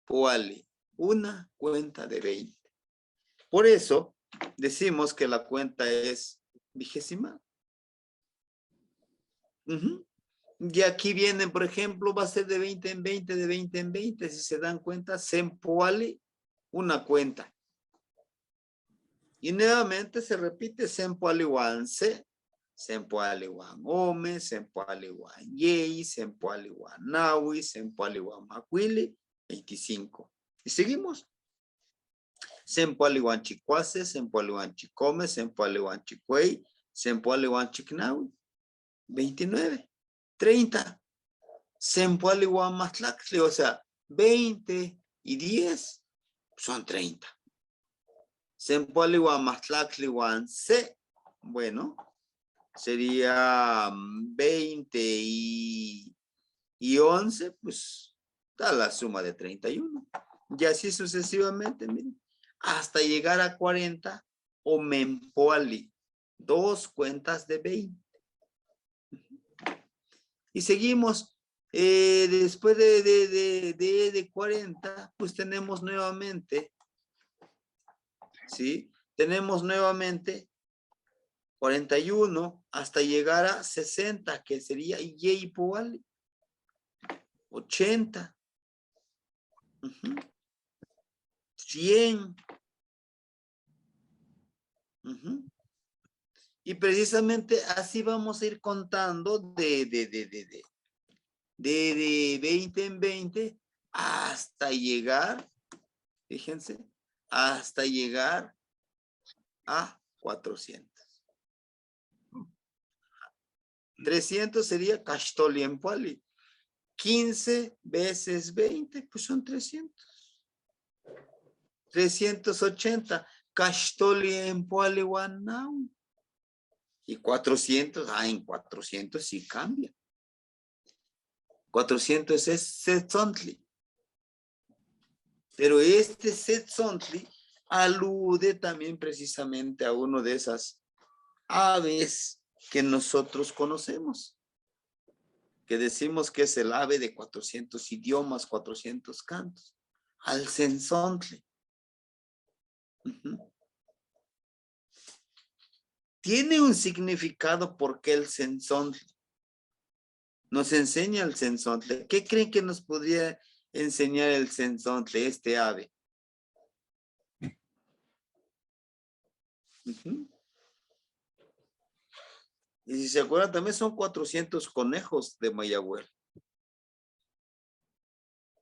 Poali, una cuenta de 20. Por eso decimos que la cuenta es vigesimal. Y aquí viene, por ejemplo, va a ser de 20 en 20, de 20 en 20. Si se dan cuenta, Sempoali, una cuenta. Y nuevamente se repite Sempoali wan se, Sempoali wan ome, Sempoali wan yei, Sempoali wan naui, Sempoali wan macuili, 25. Y seguimos. Sempoali wan chicuase, Sempoali wan chicome, Sempoali wan chicuey, Sempoali wan chicnaui, 29. 30. Sempoali wan matlactli, o sea, 20 y 10 son 30. Sempoali wan matlactli wan se, bueno, sería 20 y 11, pues da la suma de 31. Y así sucesivamente, miren, hasta llegar a 40 o Mempoali, 2 cuentas de 20. Y seguimos, después de 40, pues tenemos nuevamente, ¿sí? Tenemos nuevamente 41 hasta llegar a 60, que sería Yeipoali, 80, 100. Y precisamente así vamos a ir contando de 20 en 20 hasta llegar, fíjense, hasta llegar a 400. 300 sería Kashtoli en Pali. 15 veces 20, pues son 300. 380, Kashtoli en Pali Wanau. Y 400, en 400 sí cambia. 400 es Setzontli. Pero este Setzontli alude también precisamente a uno de esas aves que nosotros conocemos, que decimos que es el ave de 400 idiomas, 400 cantos, al Senzontli. Tiene un significado porque el Senzontli nos enseña el Senzontli. ¿Qué creen que nos podría enseñar el Senzontli, este ave? Y si se acuerdan, también son 400 conejos de Mayagüel.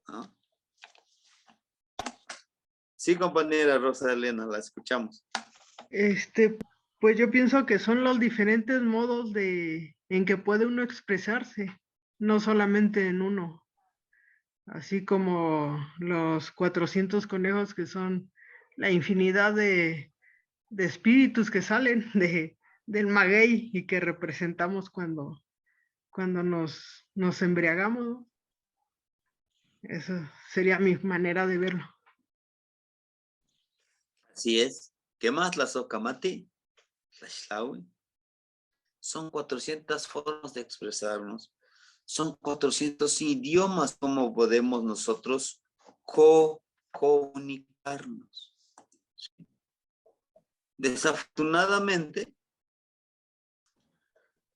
¿Ah? Sí, compañera Rosa Elena, la escuchamos. Pues yo pienso que son los diferentes modos en que puede uno expresarse, no solamente en uno. Así como los 400 conejos, que son la infinidad de espíritus que salen del maguey y que representamos cuando nos embriagamos. Esa sería mi manera de verlo. Así es. ¿Qué más? La Socamati, la Xlaui. Son 400 formas de expresarnos. Son 400 idiomas como podemos nosotros comunicarnos. Desafortunadamente,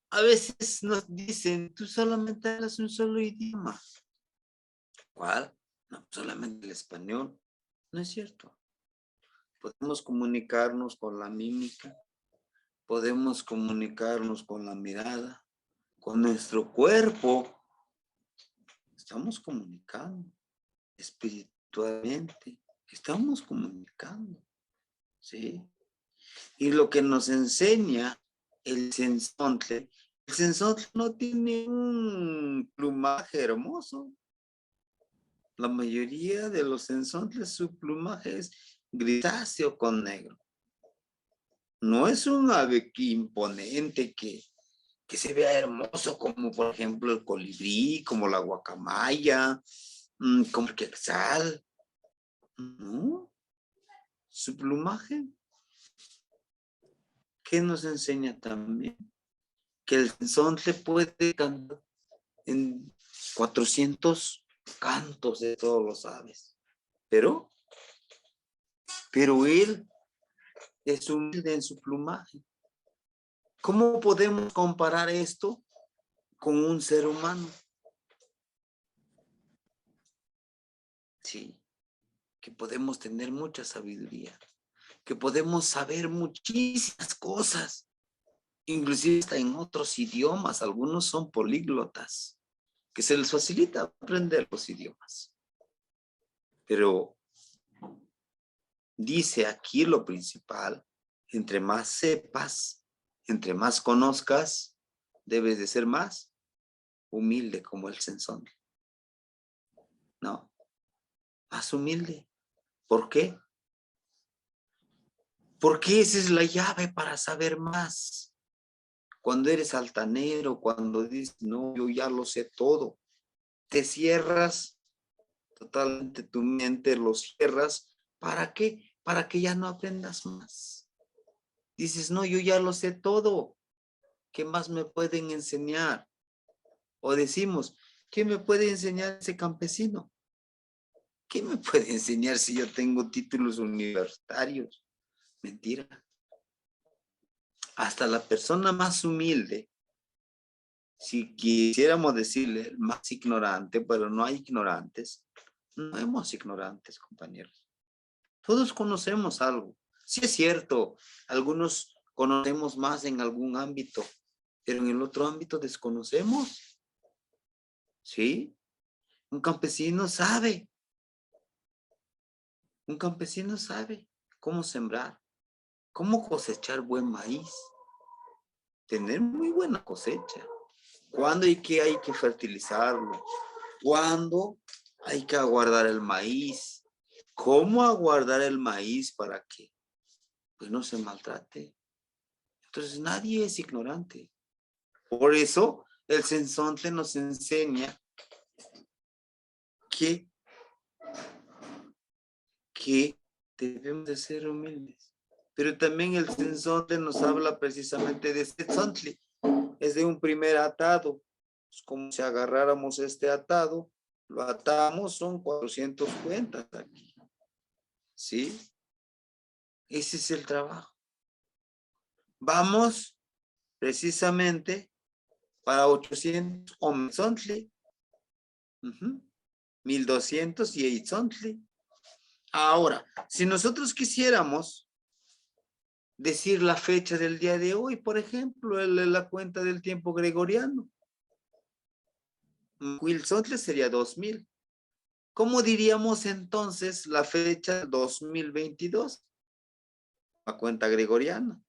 a veces nos dicen, tú solamente hablas un solo idioma. ¿Cuál? No solamente el español, no es cierto. Podemos comunicarnos con la mímica, podemos comunicarnos con la mirada, con nuestro cuerpo. Estamos comunicando espiritualmente, estamos comunicando, ¿sí? Y lo que nos enseña el sensontle no tiene un plumaje hermoso. La mayoría de los sensontles, su plumaje es grisáceo con negro. No es un ave imponente que se vea hermoso, como por ejemplo el colibrí, como la guacamaya, como el quetzal. No, su plumaje, ¿qué nos enseña también? Que el sensontle puede cantar en 400 cantos de todos los aves. Pero él es humilde en su plumaje. ¿Cómo podemos comparar esto con un ser humano? Sí, que podemos tener mucha sabiduría, que podemos saber muchísimas cosas, inclusive hasta en otros idiomas. Algunos son políglotas, que se les facilita aprender los idiomas. Pero dice aquí lo principal: entre más sepas, entre más conozcas, debes de ser más humilde como el sensontle. No, más humilde. ¿Por qué? Porque esa es la llave para saber más. Cuando eres altanero, cuando dices, no, yo ya lo sé todo, te cierras totalmente tu mente, lo cierras. ¿Para qué? Para que ya no aprendas más. Dices, no, yo ya lo sé todo. ¿Qué más me pueden enseñar? O decimos, ¿qué me puede enseñar ese campesino? ¿Qué me puede enseñar si yo tengo títulos universitarios? Mentira. Hasta la persona más humilde, si quisiéramos decirle el más ignorante, pero no hay ignorantes, no hemos ignorantes, compañeros. Todos conocemos algo. Sí es cierto, algunos conocemos más en algún ámbito, pero en el otro ámbito desconocemos. ¿Sí? Un campesino sabe cómo sembrar, cómo cosechar buen maíz, tener muy buena cosecha. ¿Cuándo hay que fertilizarlo? ¿Cuándo hay que aguardar el maíz? ¿Cómo aguardar el maíz para que pues no se maltrate? Entonces nadie es ignorante. Por eso el sensontle nos enseña que debemos de ser humildes. Pero también el sensontle nos habla precisamente de sensontle. Es de un primer atado. Es como si agarráramos este atado, lo atamos, son 400 cuentas aquí. ¿Sí? Ese es el trabajo. Vamos precisamente para 800 omenzontle. 1200 y eitzontle. Ahora, si nosotros quisiéramos decir la fecha del día de hoy, por ejemplo, la cuenta del tiempo gregoriano, Huilzontle sería 2000. ¿Cómo diríamos entonces la fecha 2022? La cuenta gregoriana.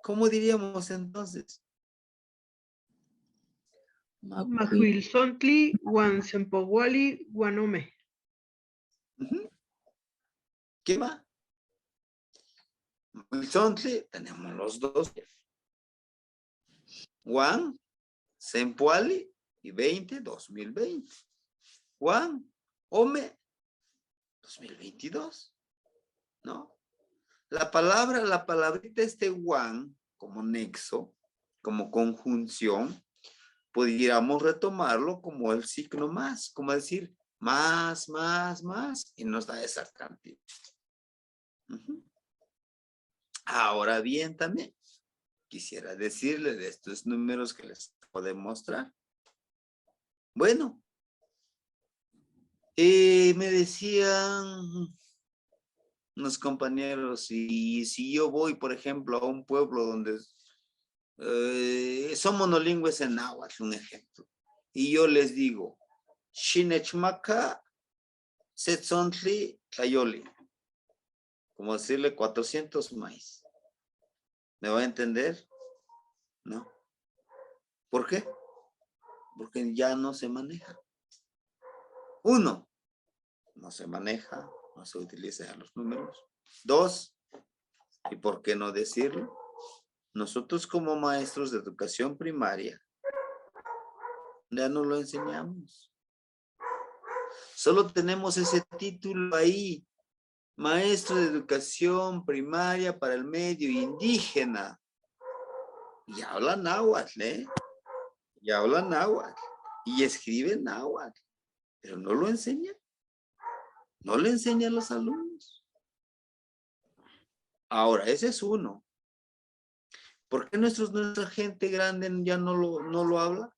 ¿Cómo diríamos entonces? Mahuilzontli, Huansempowali, Guanome. ¿Qué más? Huilzontle, tenemos los dos. Juan, Sempoali y 2020. Juan, Ome, 2022. ¿No? La palabrita Juan, como nexo, como conjunción, pudiéramos retomarlo como el signo más, como decir más, y nos da esa cantidad. Ahora bien, también quisiera decirles de estos números que les puedo mostrar. Bueno, Me decían unos compañeros, y si yo voy, por ejemplo, a un pueblo donde son monolingües en náhuatl, un ejemplo, y yo les digo, Shinechmaka, Setzontli, Tlayoli, como decirle 400 maíz. ¿Me va a entender? No. ¿Por qué? Porque ya no se maneja. Uno, no se maneja, no se utilizan los números. Dos, ¿y por qué no decirlo? Nosotros como maestros de educación primaria ya no lo enseñamos. Solo tenemos ese título ahí, maestro de educación primaria para el medio indígena. Y habla náhuatl, ¿eh? Y habla náhuatl. Y escribe náhuatl. Pero no lo enseña. No le enseña a los alumnos. Ahora, ese es uno. ¿Por qué nuestra gente grande ya no lo habla?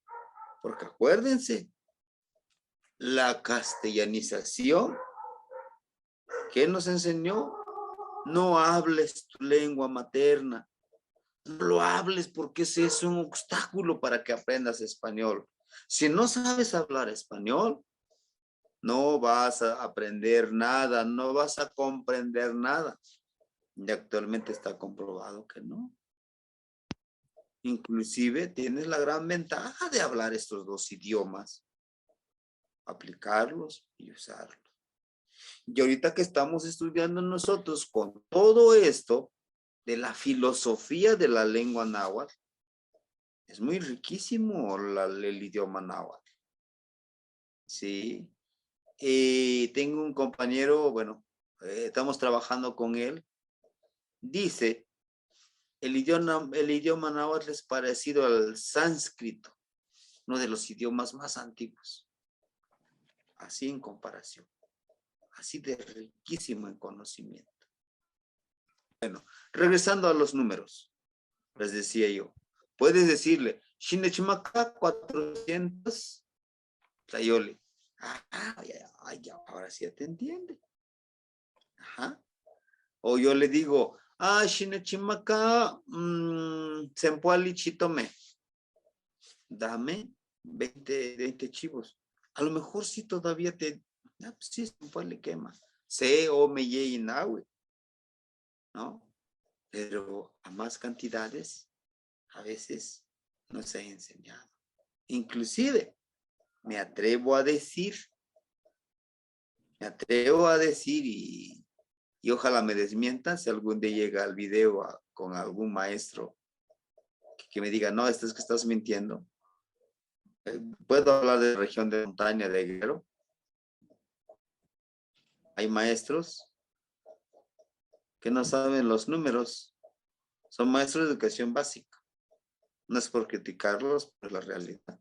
Porque acuérdense, la castellanización que nos enseñó, no hables tu lengua materna. No lo hables porque ese es un obstáculo para que aprendas español. Si no sabes hablar español, no vas a aprender nada, no vas a comprender nada. Y actualmente está comprobado que no. Inclusive tienes la gran ventaja de hablar estos dos idiomas, aplicarlos y usarlos. Y ahorita que estamos estudiando nosotros con todo esto de la filosofía de la lengua náhuatl, es muy riquísimo el idioma náhuatl. Sí. Tengo un compañero, bueno, estamos trabajando con él. Dice, el idioma náhuatl es parecido al sánscrito, uno de los idiomas más antiguos. Así en comparación. Así de riquísimo en conocimiento. Bueno, regresando a los números, les decía yo, puedes decirle, Shinechimaka 400, Tlayoli. Ya, ahora sí ya te entiende. Ajá. O yo le digo, Shinechimaka, Sempuali Chitome. Dame 20 chivos. A lo mejor sí todavía te, pues sí, Sempuali quema. Se o me ye inawe. ¿No? Pero a más cantidades, a veces no se ha enseñado. Inclusive, me atrevo a decir, y ojalá me desmientan si algún día llega al video con algún maestro que me diga, no, esto es que estás mintiendo. ¿Puedo hablar de la región de montaña de Guerrero? Hay maestros que no saben los números. Son maestros de educación básica. No es por criticarlos, pero es la realidad.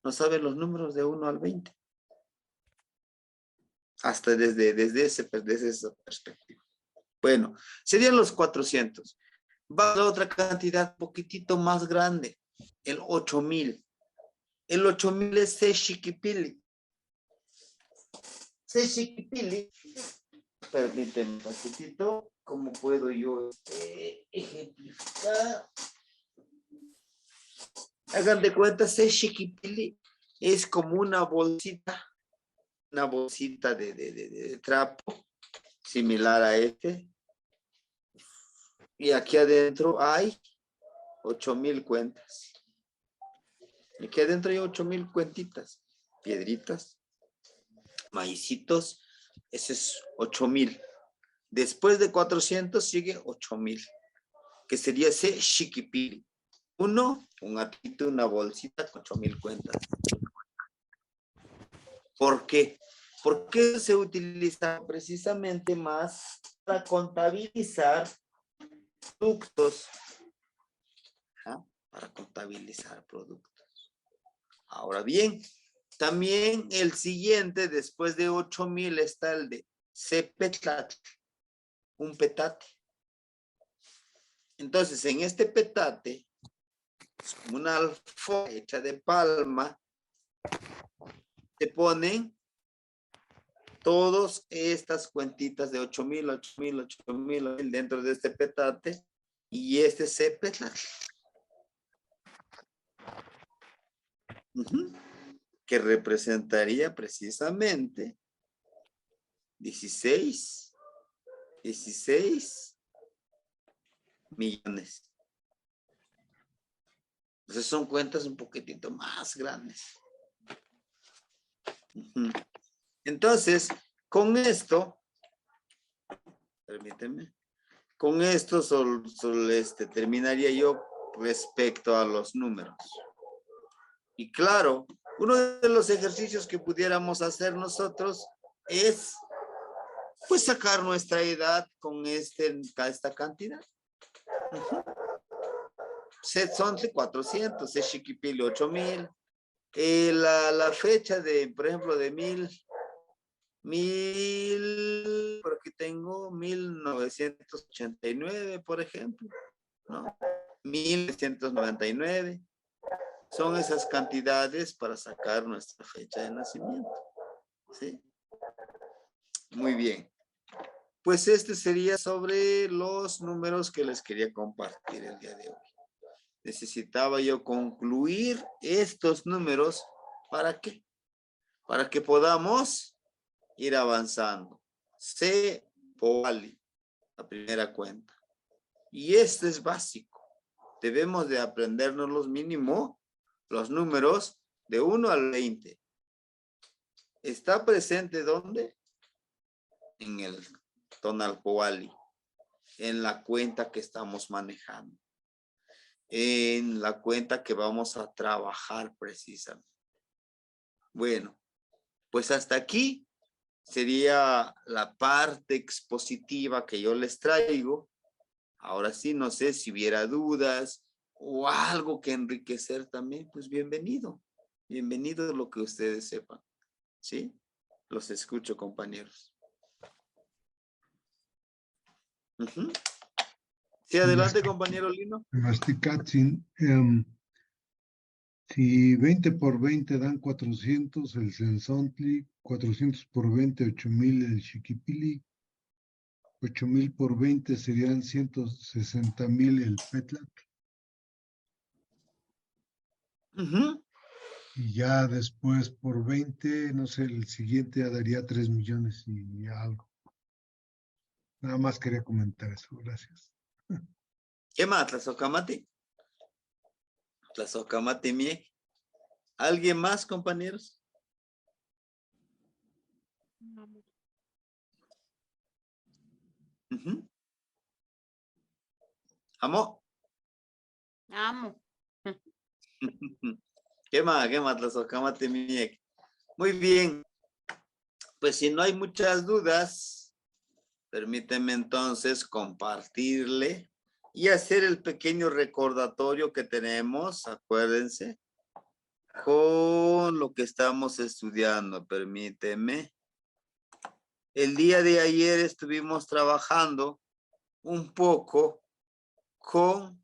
No saben los números de 1 al 20. Hasta desde esa perspectiva. Bueno, serían los 400. Va a la otra cantidad un poquitito más grande, el 8000. El 8000 es Seshikipili. Seshikipili, permíteme un poquitito, ¿cómo puedo yo ejemplificar? Hagan de cuenta, Seshikipili es como una bolsita de trapo, similar a este. Y aquí adentro hay 8000 cuentas. Y aquí adentro hay 8000 cuentitas, piedritas, maicitos. Ese es 8000. Después de 400 sigue 8000, que sería ese Shikipili. Un atito, una bolsita con 8000 cuentas. ¿Por qué? Porque se utiliza precisamente más para contabilizar productos. Para contabilizar productos. Ahora bien, también el siguiente, después de 8000, está el de Cepetlatl, un petate. Entonces, en este petate, es como una alfombra hecha de palma, se ponen todas estas cuentitas de 8,000, 8,000, 8,000 dentro de este petate y este se petate. Que representaría precisamente 16 millones. Entonces son cuentas un poquitito más grandes. Entonces, con esto, permíteme, con esto terminaría yo respecto a los números. Y claro, uno de los ejercicios que pudiéramos hacer nosotros es pues sacar nuestra edad con esta cantidad. Son 400, es chiquipili 8,000. La fecha de, por ejemplo, de 1000, por aquí tengo 1989, por ejemplo, ¿no? 1999. Son esas cantidades para sacar nuestra fecha de nacimiento. ¿Sí? Muy bien. Pues este sería sobre los números que les quería compartir el día de hoy. Necesitaba yo concluir estos números. ¿Para qué? Para que podamos ir avanzando. C Poali, la primera cuenta. Y este es básico. Debemos de aprendernos los mínimo, los números de 1 al 20. ¿Está presente dónde? En el Tonal Poali, en la cuenta que estamos manejando, en la cuenta que vamos a trabajar precisamente. Bueno, pues hasta aquí sería la parte expositiva que yo les traigo. Ahora sí, no sé si hubiera dudas o algo que enriquecer también, pues bienvenido. Bienvenido lo que ustedes sepan. ¿Sí? Los escucho, compañeros. Sí, adelante, compañero Lino. Si 20 por 20 dan 400 el Sensontli, 400 por 20, 8,000 el Chiquipili, 8,000 por 20 serían 160,000 el Petlat. Y ya después por 20, no sé, el siguiente ya daría 3 millones y algo. Nada más quería comentar eso, gracias. ¿Qué más, Tlazocamati? Tlazocamati mie. ¿Alguien más, compañeros? ¿Amo? Amo. ¿Qué más, Tlazocamati mie? Muy bien. Pues si no hay muchas dudas, permíteme entonces compartirle y hacer el pequeño recordatorio que tenemos, acuérdense, con lo que estamos estudiando. Permíteme. El día de ayer estuvimos trabajando un poco con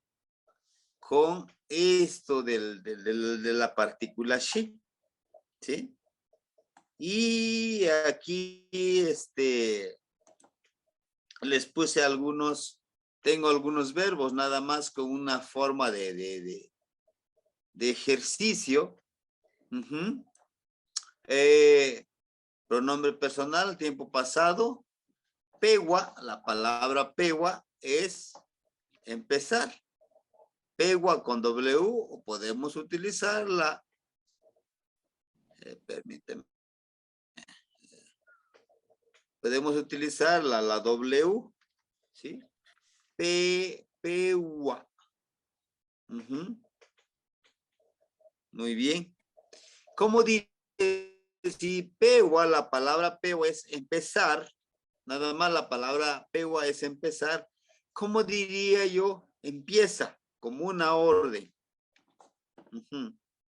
esto de la partícula shi, ¿sí? Y aquí les puse tengo algunos verbos nada más con una forma de ejercicio. Pronombre personal, tiempo pasado. Pewa, la palabra pewa es empezar. Pewa con W, o podemos utilizarla. Permíteme. Podemos utilizar la W, ¿sí? Pewa. Muy bien. ¿Cómo dice si pewa, la palabra pewa es empezar? Nada más la palabra pewa es empezar. ¿Cómo diría yo? Empieza, como una orden.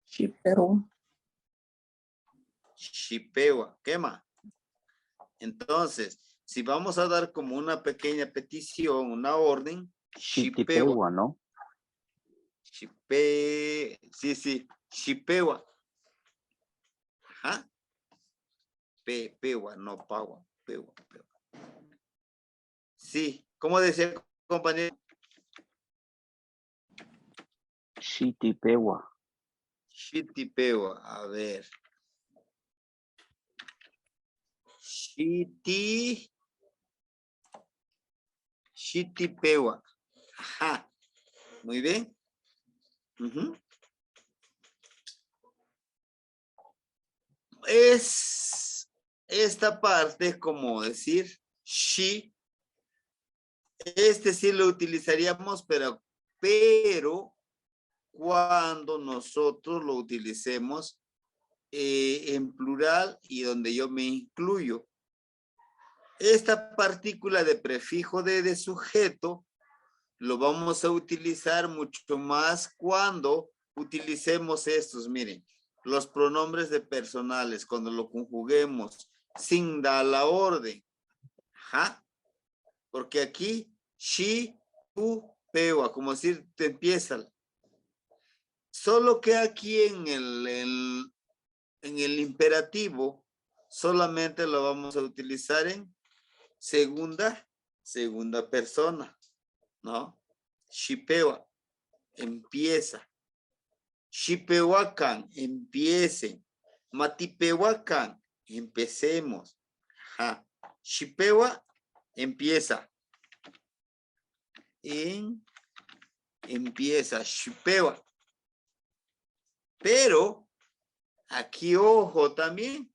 Shipewa. Shipewa. ¿Qué más? Entonces, si vamos a dar como una pequeña petición, una orden, Shipewa, ¿no? Sí, Shipewa. Ajá. pewa, no pawa, pewa. Sí, ¿cómo decía el compañero? Shitipewa. Shitipewa, a ver. Shitipewa. Ajá. Muy bien. Es esta parte como decir she. Este sí lo utilizaríamos, pero cuando nosotros lo utilicemos en plural y donde yo me incluyo. Esta partícula de prefijo de sujeto lo vamos a utilizar mucho más cuando utilicemos estos, miren, los pronombres de personales, cuando lo conjuguemos sin dar la orden. Ajá. Porque aquí, she, tu, pewa, como decir, te empieza. Solo que aquí en el imperativo, solamente lo vamos a utilizar en segunda persona, ¿no? Shipewa, empieza. Shipehuacan, empiecen. Matipehuacan, empecemos. Ajá. Shipewa, empieza. Empieza, Shipewa. Pero, aquí ojo también.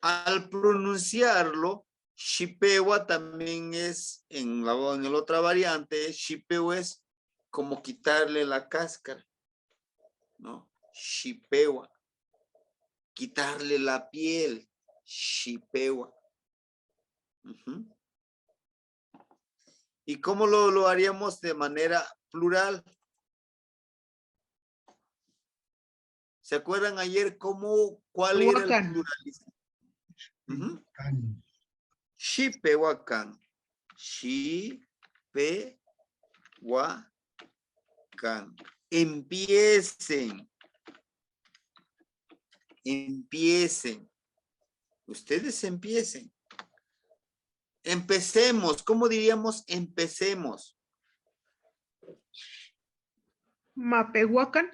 Al pronunciarlo, Shipewa también es, en la otra variante, Shipewa es como quitarle la cáscara, ¿no? Shipewa. Quitarle la piel, Shipewa. ¿Y cómo lo haríamos de manera plural? ¿Se acuerdan ayer cuál era el pluralismo? Shipehuacan. Shipehuacan. Empiecen. Empiecen. Ustedes empiecen. Empecemos. ¿Cómo diríamos empecemos? Mapehuacan.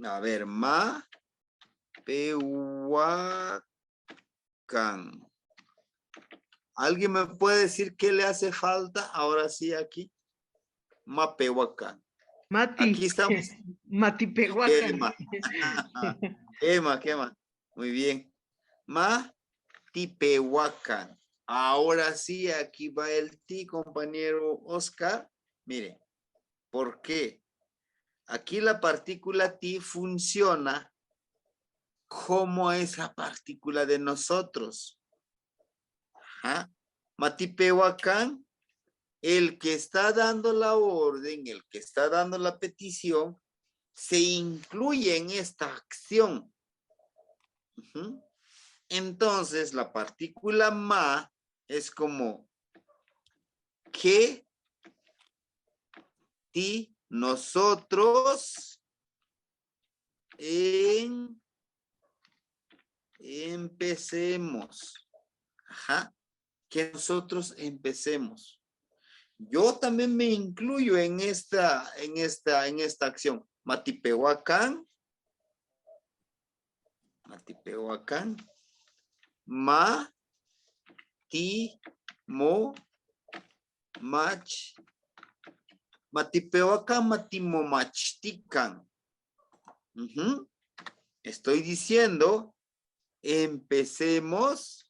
A ver, Mapehuacan. ¿Alguien me puede decir qué le hace falta? Ahora sí, aquí. Mapehuacan. Mati. Aquí estamos. Matipehuacan. Quema. Muy bien. Matipehuacan. Ahora sí, aquí va el ti, compañero Oscar. Mire, ¿por qué? Aquí la partícula ti funciona como esa partícula de nosotros. Ajá. Matipehuacan, el que está dando la orden, el que está dando la petición, se incluye en esta acción. Entonces, la partícula ma es como que, ti, nosotros, empecemos. Ajá. Que nosotros empecemos. Yo también me incluyo en esta acción. Matipehuacan. Ma, ti, mo, mach. Matipehuacan, matimomachtican. Estoy diciendo, empecemos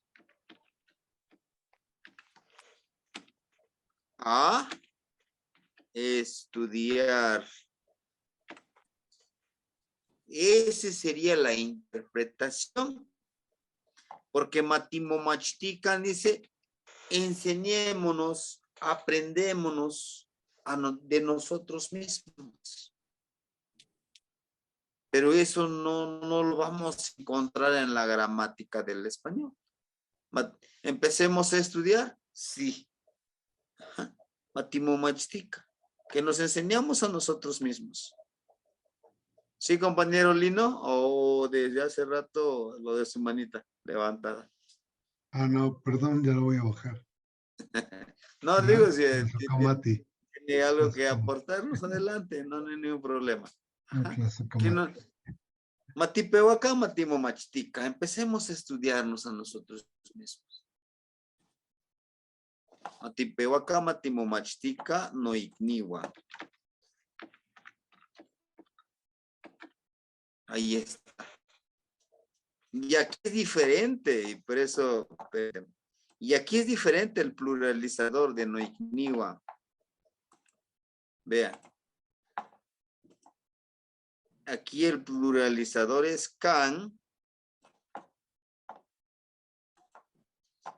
a estudiar. Esa sería la interpretación. Porque matimomachtican dice, enseñémonos, aprendémonos de nosotros mismos. Pero eso no lo vamos a encontrar en la gramática del español. ¿Empecemos a estudiar? Sí. Matimomachtica, que nos enseñamos a nosotros mismos. Sí, compañero Lino, o desde hace rato lo de su manita levantada. Ah, no, perdón, ya lo voy a bajar. No, Ya, digo, si me tocó Mati. tiene algo que Clase con- aportarnos adelante, no hay ningún problema. no, Ajá. clase con Que Mati. no, Matipeo acá, Matimo Machtica. Empecemos a estudiarnos a nosotros mismos. Matipeo acá, Matimo Machtica, no igniwa. Ahí está. Y aquí es diferente, y por eso, y aquí es diferente el pluralizador de no igniwa. Vean. Aquí el pluralizador es can.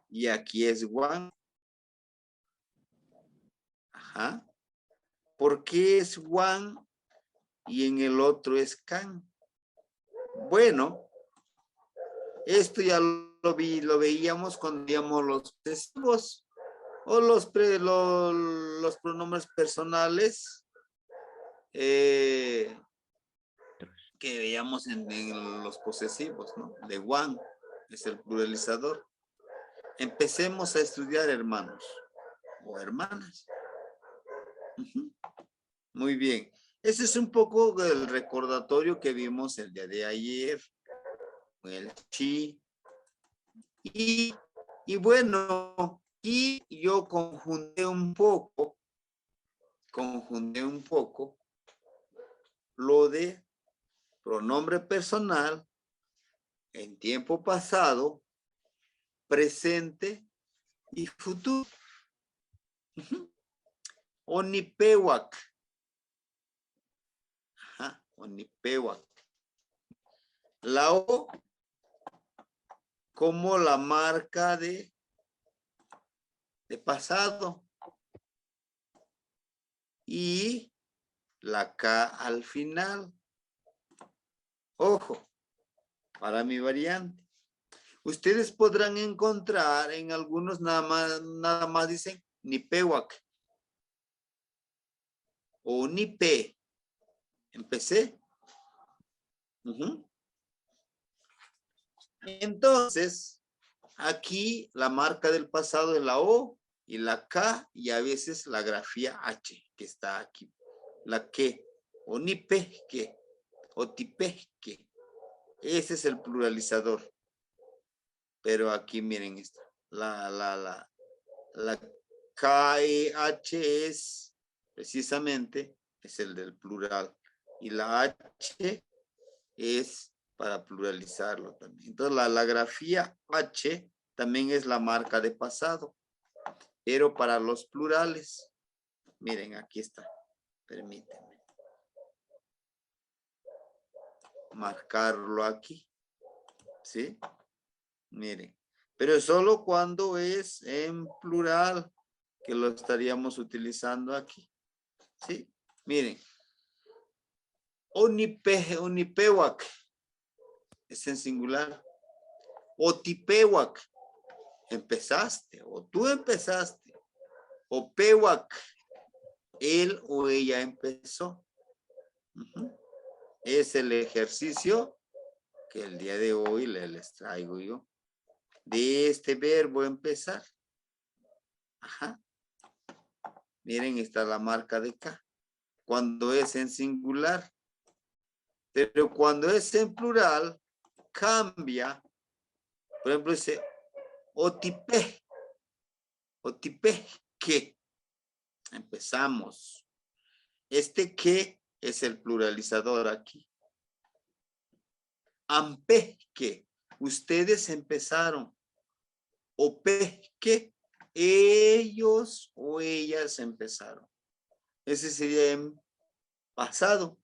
Y aquí es one. Ajá. ¿Por qué es one y en el otro es can? Bueno, esto ya lo veíamos cuando veíamos los posesivos o los pronombres personales que veíamos en los posesivos, ¿no? De one es el pluralizador. Empecemos a estudiar, hermanos o hermanas. Muy bien. Ese es un poco el recordatorio que vimos el día de ayer. El chi. Y bueno, y yo conjunté un poco lo de pronombre personal en tiempo pasado, presente y futuro. Onipewak. Ajá, onipewak. La O como la marca de pasado. Y la K al final. Ojo, para mi variante. Ustedes podrán encontrar en algunos nada más dicen Nipewak o Nipe. Empecé. Entonces, aquí la marca del pasado es la O y la K y a veces la grafía H que está aquí. La que, o Nipehke, o Tipehke. Ese es el pluralizador. Pero aquí miren esta. La KH es precisamente es el del plural. Y la H es para pluralizarlo también. Entonces la grafía H también es la marca de pasado. Pero para los plurales, miren, aquí está. Permítanme marcarlo aquí. ¿Sí? Miren. Pero solo cuando es en plural que lo estaríamos utilizando aquí. ¿Sí? Miren. Onipewak es en singular. Otipewak. Empezaste o tú empezaste. O pewak. Él o ella empezó. Es el ejercicio que el día de hoy les traigo yo. De este verbo empezar. Ajá. Miren, está la marca de K. Cuando es en singular. Pero cuando es en plural, cambia. Por ejemplo, dice otipe. Otipe que. Empezamos. Este que es el pluralizador aquí. Ampe que. Ustedes empezaron. Ope que. Ellos o ellas empezaron. Ese sería en pasado.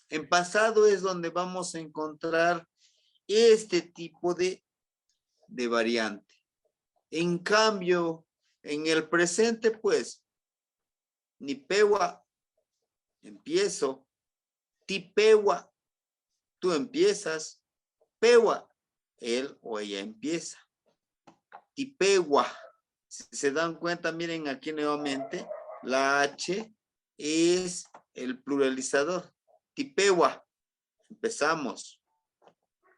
En pasado es donde vamos a encontrar este tipo de variante. En cambio, en el presente, pues, Nipewa, empiezo. Tipewa, tú empiezas. Pewa, él o ella empieza. Tipewa. Si se dan cuenta, miren aquí nuevamente, la H es el pluralizador. Tipewa. Empezamos.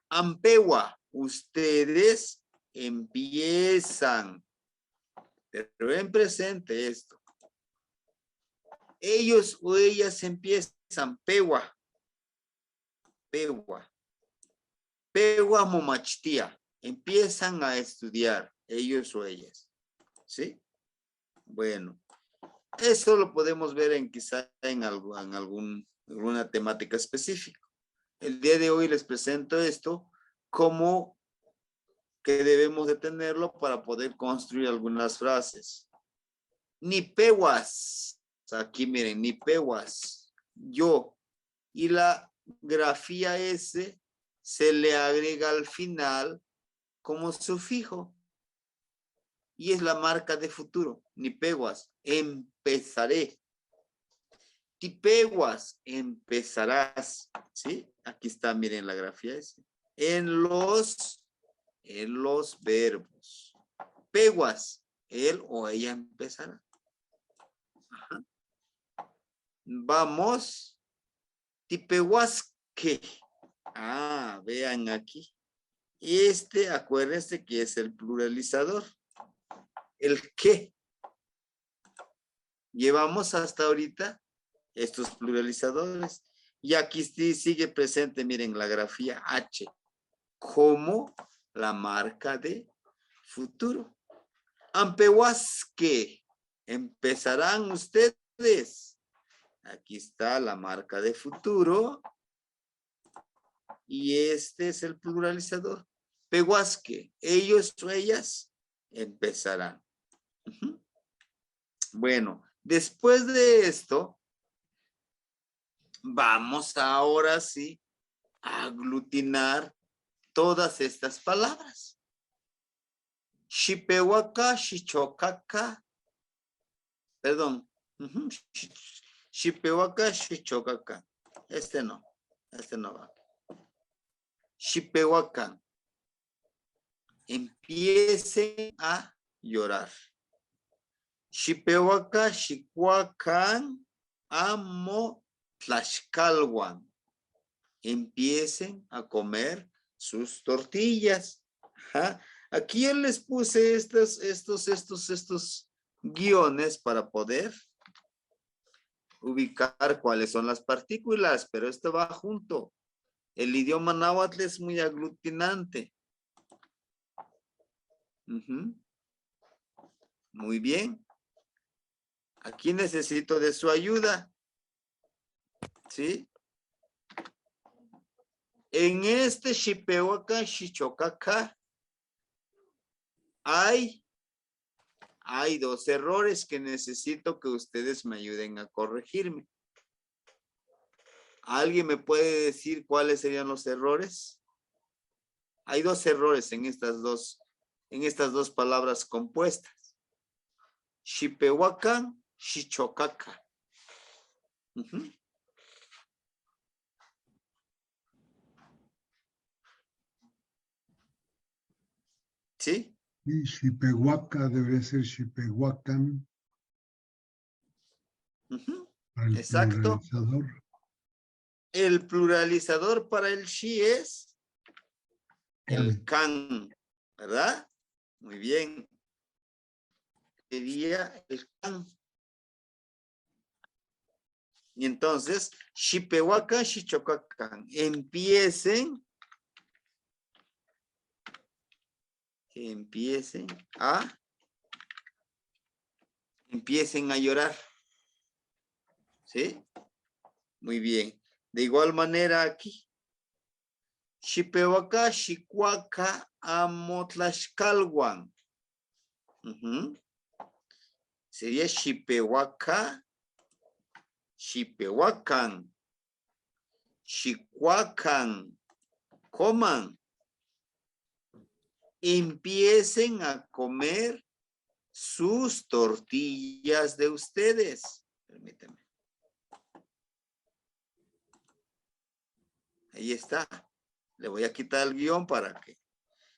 Ampewa, ustedes empiezan. Pero en presente esto. Ellos o ellas empiezan. Pewa. Pewa. Pewa momachtia. Empiezan a estudiar. Ellos o ellas. ¿Sí? Bueno. Eso lo podemos ver en quizá en alguna temática específica. El día de hoy les presento esto como que debemos de tenerlo para poder construir algunas frases. Ni peguas. Aquí miren, ni peguas. Yo. Y la grafía S se le agrega al final como sufijo. Y es la marca de futuro. Ni peguas. Empezaré. Tipeguas. Empezarás. ¿Sí? Aquí está, miren la grafía S. En los verbos. Peguas, él o ella empezará. Ajá. Vamos. Tipeguasque. Ah, vean aquí. Acuérdense que es el pluralizador. El qué. Llevamos hasta ahorita estos pluralizadores. Y aquí sí sigue presente, miren, la grafía H. Como la marca de futuro. Ampehuasque. Empezarán ustedes. Aquí está la marca de futuro. Y este es el pluralizador. Pehuasque. Ellos o ellas empezarán. Bueno, después de esto, vamos ahora sí a aglutinar todas estas palabras. Shipewaka, shichokaka. Perdón. Shipewaka, shichokaka. Este no va. Shipewaka. Empiecen a llorar. Shipewaka, shikuakan, amo, tlaxcalhuan. Empiecen a comer sus tortillas. Ajá. Aquí yo les puse estos guiones para poder ubicar cuáles son las partículas, pero esto va junto. El idioma náhuatl es muy aglutinante. Muy bien. Aquí necesito de su ayuda. ¿Sí? En este Shipewaka, Shichokaka, hay dos errores que necesito que ustedes me ayuden a corregirme. ¿Alguien me puede decir cuáles serían los errores? Hay dos errores en estas dos palabras compuestas. Shipehuacan, Shichokaka. ¿Sí? Y Shipehuaca debería ser Shipehuacan. Para Exacto. pluralizador. El pluralizador para el shi es el can, ¿verdad? Muy bien. Sería el can. Y entonces, Shipehuaca, Shichocacan. Empiecen a llorar. ¿Sí? Muy bien. De igual manera aquí. Shipehuaca, Shicuaca, Amotlaxcalhuan. Sería Shipehuaca, Shipehuacan, Shicuacan. Coman. Empiecen a comer sus tortillas de ustedes. Permítanme. Ahí está. Le voy a quitar el guión para que.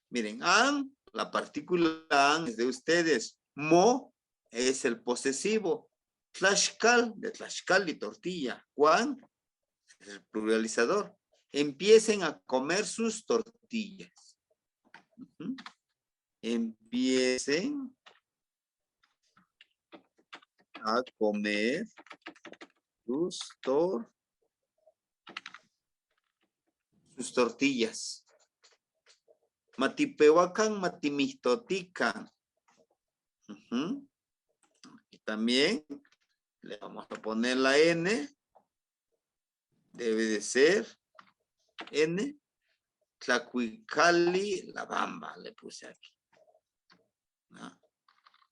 Miren, an, la partícula an es de ustedes. Mo es el posesivo. Tlaxcal, de tlaxcal y tortilla. Juan es el pluralizador. empiecen a comer sus tortillas. Empiecen a comer sus tortillas. Matipehuacan, matimixtotican. Y también le vamos a poner la N. Debe de ser N. Tlacuicali, la bamba, le puse aquí.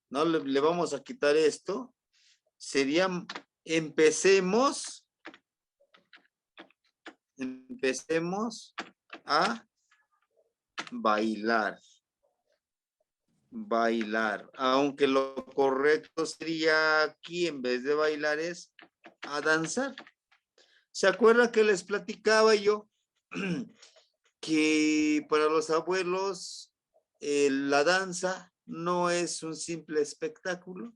No le vamos a quitar esto. Sería, empecemos a bailar. Bailar. Aunque lo correcto sería aquí, en vez de bailar, es a danzar. ¿Se acuerdan que les platicaba yo que para los abuelos la danza no es un simple espectáculo?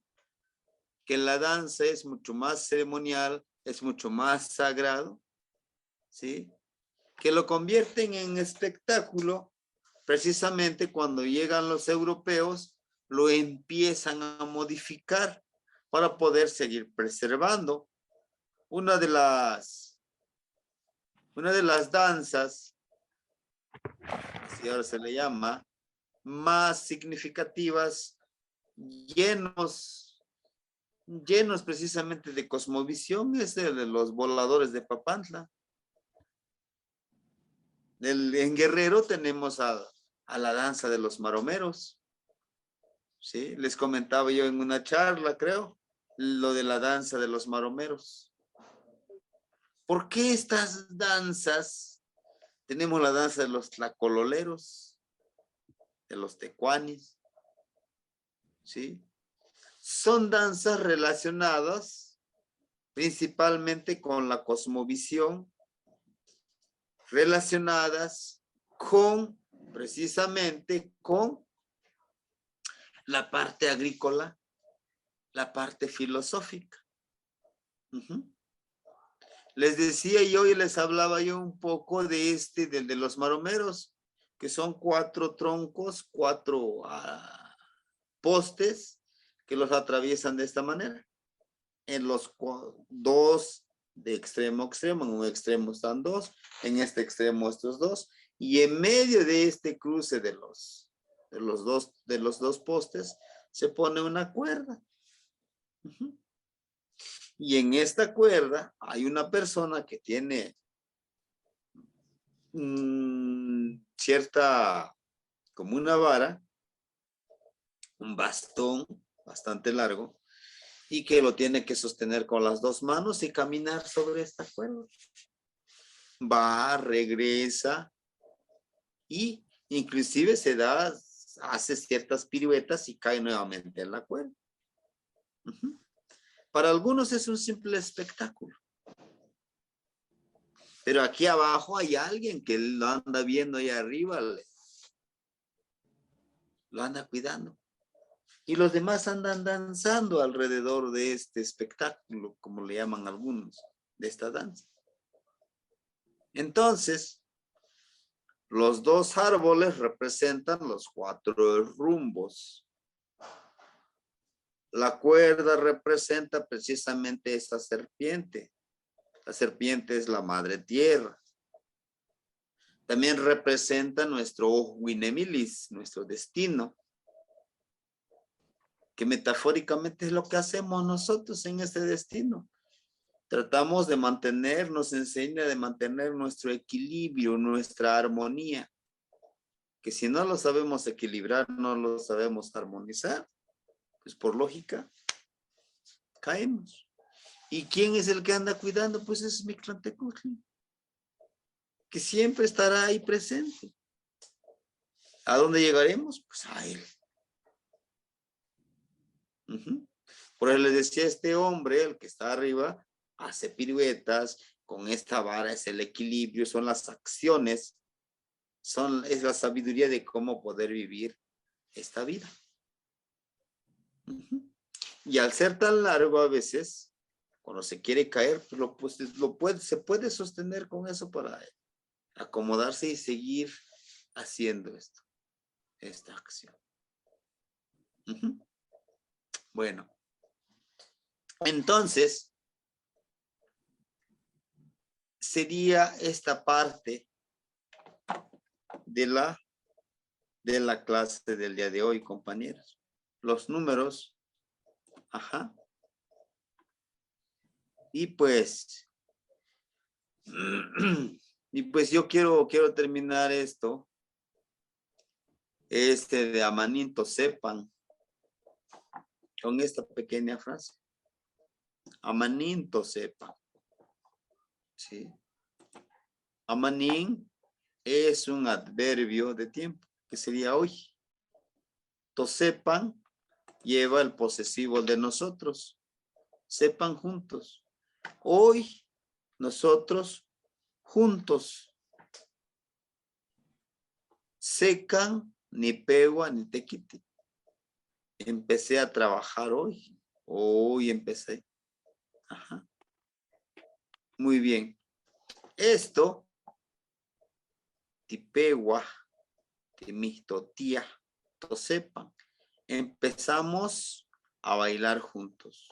Que la danza es mucho más ceremonial, es mucho más sagrado, ¿sí? Que lo convierten en espectáculo precisamente cuando llegan los europeos, lo empiezan a modificar para poder seguir preservando. Una de las danzas, así ahora se le llama, más significativas, llenos precisamente de cosmovisión, es el de los voladores de Papantla. En Guerrero tenemos a la danza de los maromeros. ¿Sí? Les comentaba yo en una charla, creo, lo de la danza de los maromeros. ¿Por qué estas danzas? Tenemos la danza de los tlacololeros, de los tecuanis, ¿sí? Son danzas relacionadas principalmente con la cosmovisión, relacionadas con, precisamente con la parte agrícola, la parte filosófica. Les decía yo y les hablaba yo un poco de del de los maromeros, que son 4 troncos, 4 postes que los atraviesan de esta manera. En los 2 de extremo a extremo, en un extremo están 2, en este extremo estos 2, y en medio de este cruce de los 2 postes se pone una cuerda. Y en esta cuerda hay una persona que tiene cierta, como una vara, un bastón bastante largo, y que lo tiene que sostener con las 2 manos y caminar sobre esta cuerda. Va, regresa, y inclusive hace ciertas piruetas y cae nuevamente en la cuerda. Para algunos es un simple espectáculo. Pero aquí abajo hay alguien que lo anda viendo allá arriba, lo anda cuidando. Y los demás andan danzando alrededor de este espectáculo, como le llaman algunos, de esta danza. Entonces, los 2 árboles representan los 4 rumbos. La cuerda representa precisamente esta serpiente. La serpiente es la madre tierra. También representa nuestro Huinemilis, nuestro destino, que metafóricamente es lo que hacemos nosotros en este destino. Tratamos de mantener, nos enseña de mantener nuestro equilibrio, nuestra armonía, que si no lo sabemos equilibrar, no lo sabemos armonizar, pues por lógica, caemos. ¿Y quién es el que anda cuidando? Pues es Mictlantecutli, que siempre estará ahí presente. ¿A dónde llegaremos? Pues a él. Por eso les decía, este hombre, el que está arriba, hace piruetas, con esta vara es el equilibrio, son las acciones, es la sabiduría de cómo poder vivir esta vida. Y al ser tan largo a veces, cuando se quiere caer, pues se puede sostener con eso para acomodarse y seguir haciendo esto, esta acción. Ujú. Bueno, entonces sería esta parte de la clase del día de hoy, compañeros. Los números, ajá. Y pues, yo quiero terminar esto, de Amaninto sepan, con esta pequeña frase. Amaninto sepan. ¿Sí? Amanin es un adverbio de tiempo, que sería hoy. Tosepan lleva el posesivo de nosotros. Sepan juntos. Hoy nosotros juntos. Secan ni pegua ni tequiti. Empecé a trabajar hoy. Hoy empecé. Ajá. Muy bien. Esto, tipegua, timistotía, tosepan. Empezamos a bailar juntos,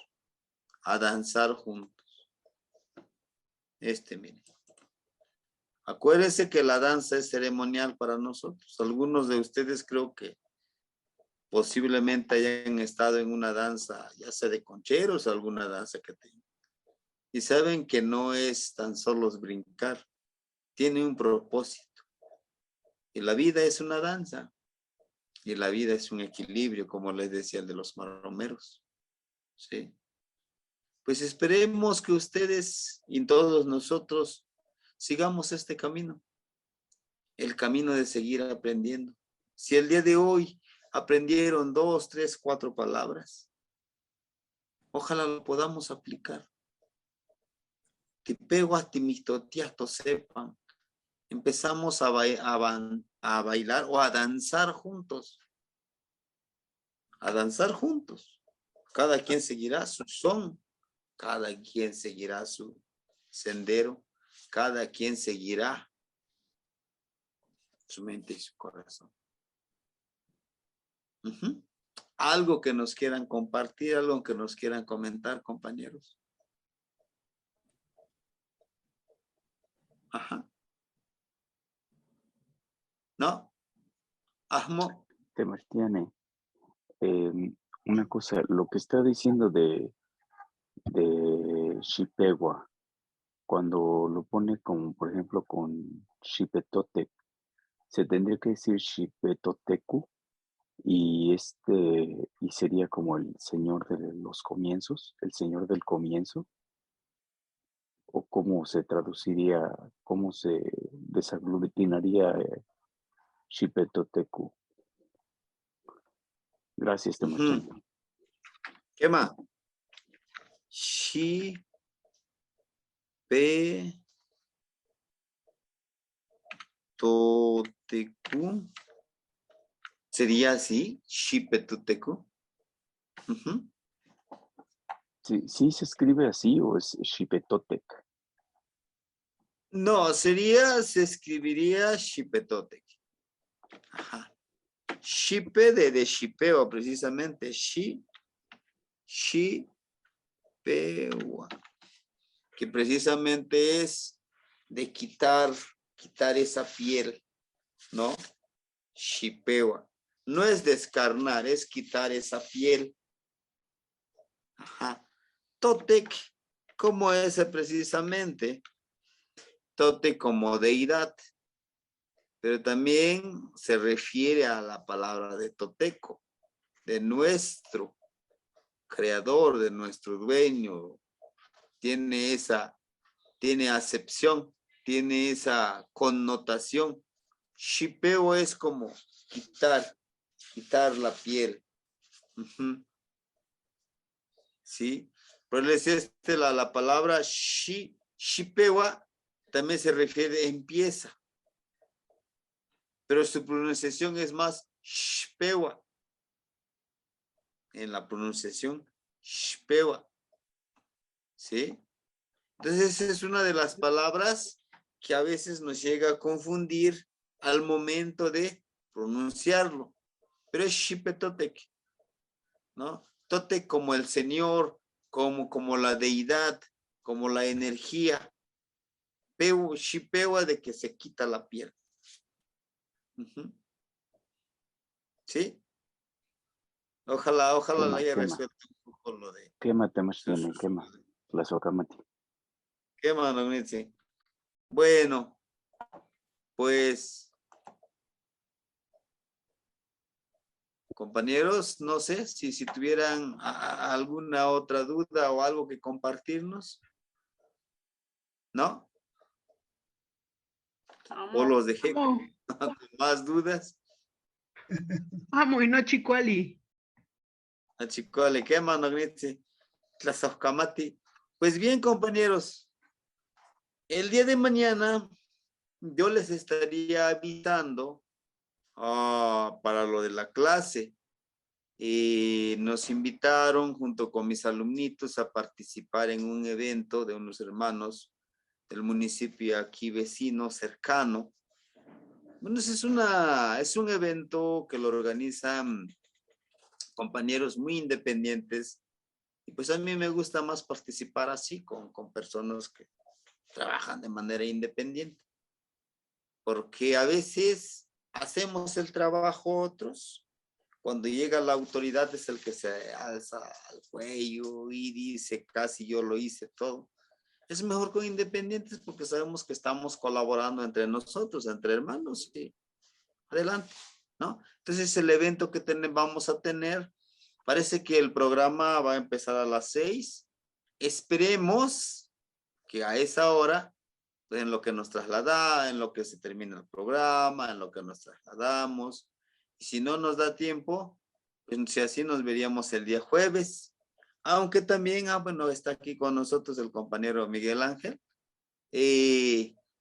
a danzar juntos. Miren. Acuérdense que la danza es ceremonial para nosotros. Algunos de ustedes creo que posiblemente hayan estado en una danza, ya sea de concheros, alguna danza que tengan. Y saben que no es tan solo brincar, tiene un propósito. Y la vida es una danza. Y la vida es un equilibrio, como les decía el de los maromeros. ¿Sí? Pues esperemos que ustedes y todos nosotros sigamos este camino. El camino de seguir aprendiendo. Si el día de hoy aprendieron 2, 3, 4 palabras, ojalá lo podamos aplicar. Tipeguas, timistotiasto sepan. Empezamos a bailar o a danzar juntos. A danzar juntos. Cada quien seguirá su son. Cada quien seguirá su sendero. Cada quien seguirá su mente y su corazón. Uh-huh. Algo que nos quieran compartir, algo que nos quieran comentar, compañeros. Ajá. ¿No? Ahmo. Martiane, una cosa, lo que está diciendo de Xipegua, cuando lo pone como, por ejemplo, con Xipetotec, se tendría que decir Xipetotecu y y sería como el señor de los comienzos, el señor del comienzo, o cómo se traduciría, cómo se desaglutinaría Xipetotecu. Gracias, Temarchán. Uh-huh. ¿Qué más? Xipetotecu. ¿Sería así? Xipetotecu. Uh-huh. ¿Sí se escribe así o es Xipetotec? No, se escribiría Xipetotec. Ajá. Xipe de shipeo, precisamente. Xipewa. Que precisamente es de quitar esa piel, ¿no? Xipewa. No es descarnar, es quitar esa piel. Ajá. Totec, como ese precisamente. Tote como deidad. Pero también se refiere a la palabra de toteco, de nuestro creador, de nuestro dueño. Tiene acepción, tiene esa connotación. Shipeo es como quitar la piel. Uh-huh. ¿Sí? Pero les decía la palabra shipewa también se refiere a empieza. Pero su pronunciación es más shpewa. En la pronunciación shpewa. ¿Sí? Entonces esa es una de las palabras que a veces nos llega a confundir al momento de pronunciarlo. Pero es Xipetotec, ¿no? Totec como el Señor, como la deidad, como la energía. Xipewa de que se quita la piel. ¿Sí? Ojalá le haya resuelto un poco lo de... Quema temas tiene, quema. La socamati. Quema, no, sí. Bueno, pues... Compañeros, no sé si tuvieran alguna otra duda o algo que compartirnos. ¿No? O los dejé Amo, con más dudas. amo y no chicuali. A chico le quema, no grite. Pues bien, compañeros, el día de mañana yo les estaría avisando para lo de la clase. Nos invitaron junto con mis alumnitos a participar en un evento de unos hermanos del municipio aquí vecino, cercano. Bueno, es un evento que lo organizan compañeros muy independientes y pues a mí me gusta más participar así con personas que trabajan de manera independiente, porque a veces hacemos el trabajo otros, cuando llega la autoridad es el que se alza al cuello y dice casi yo lo hice todo. Es mejor con independientes porque sabemos que estamos colaborando entre nosotros, entre hermanos y adelante, ¿no? Entonces el evento que vamos a tener, parece que el programa va a empezar a las 6. Esperemos que a esa hora, pues, en lo que nos traslada, en lo que se termina el programa, en lo que nos trasladamos. Y si no nos da tiempo, pues si así nos veríamos el día jueves. Aunque también, bueno, está aquí con nosotros el compañero Miguel Ángel.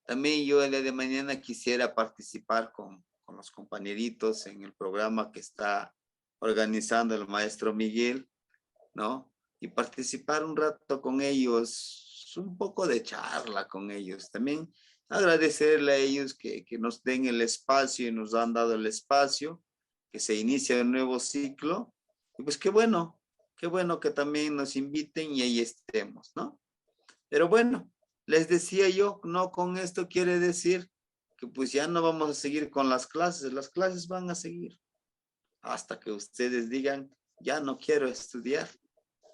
También yo el día de mañana quisiera participar con los compañeritos en el programa que está organizando el maestro Miguel, ¿no? Y participar un rato con ellos, un poco de charla con ellos. También agradecerle a ellos que nos den el espacio y nos han dado el espacio, que se inicia un nuevo ciclo. Y pues qué bueno que también nos inviten y ahí estemos, ¿no? Pero bueno, les decía yo, no con esto quiere decir que pues ya no vamos a seguir con las clases van a seguir hasta que ustedes digan, ya no quiero estudiar.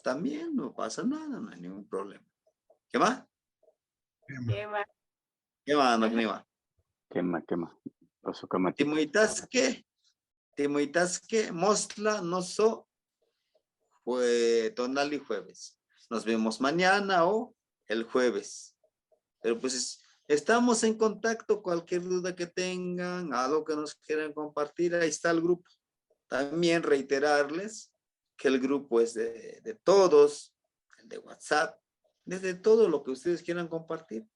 También no pasa nada, no hay ningún problema. ¿Qué más? Quema. ¿Qué más, no, Nima? Quema. La socamati. Timoitasque, mostla, no so, fue tonal y jueves. Nos vemos mañana o el jueves. Pero pues estamos en contacto, cualquier duda que tengan, algo que nos quieran compartir, ahí está el grupo. También reiterarles que el grupo es de todos, el de WhatsApp, desde todo lo que ustedes quieran compartir,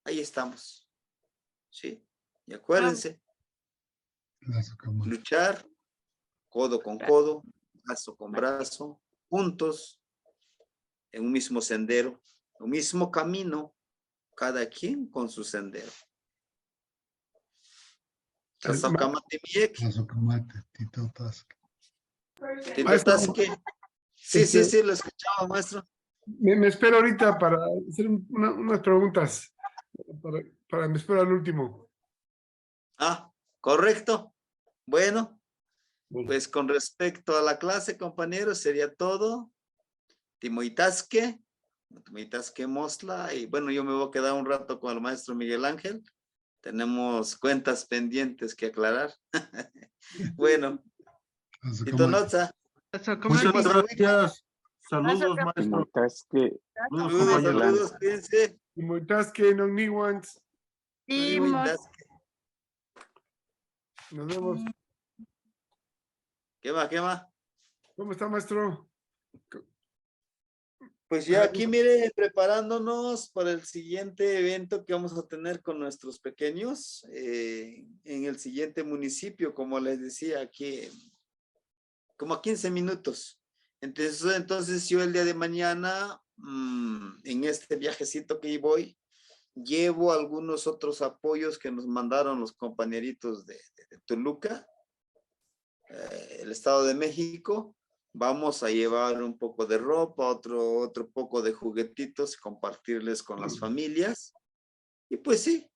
ahí estamos. ¿Sí? Y acuérdense, luchar codo con codo, brazo con brazo, juntos, en un mismo sendero, un mismo camino, cada quien con su sendero. Sí, lo escuchaba, maestro. Me espero ahorita para hacer unas preguntas. Me espero al último. Correcto. Bueno, pues con respecto a la clase, compañeros, sería todo. Timoitasque Mosla, y bueno, yo me voy a quedar un rato con el maestro Miguel Ángel. Tenemos cuentas pendientes que aclarar. Bueno, Titonotza. Muchas gracias. Saludos, maestro. Saludos, cuídense. Timoitasque, no niwans. Nos vemos. ¿Qué más? ¿Cómo está, maestro? Pues ya aquí, mire, preparándonos para el siguiente evento que vamos a tener con nuestros pequeños en el siguiente municipio, como les decía, aquí como a 15 minutos. Entonces yo el día de mañana, en este viajecito que voy, llevo algunos otros apoyos que nos mandaron los compañeritos de Toluca, el Estado de México. Vamos a llevar un poco de ropa, otro poco de juguetitos, compartirles con las familias. Y pues sí,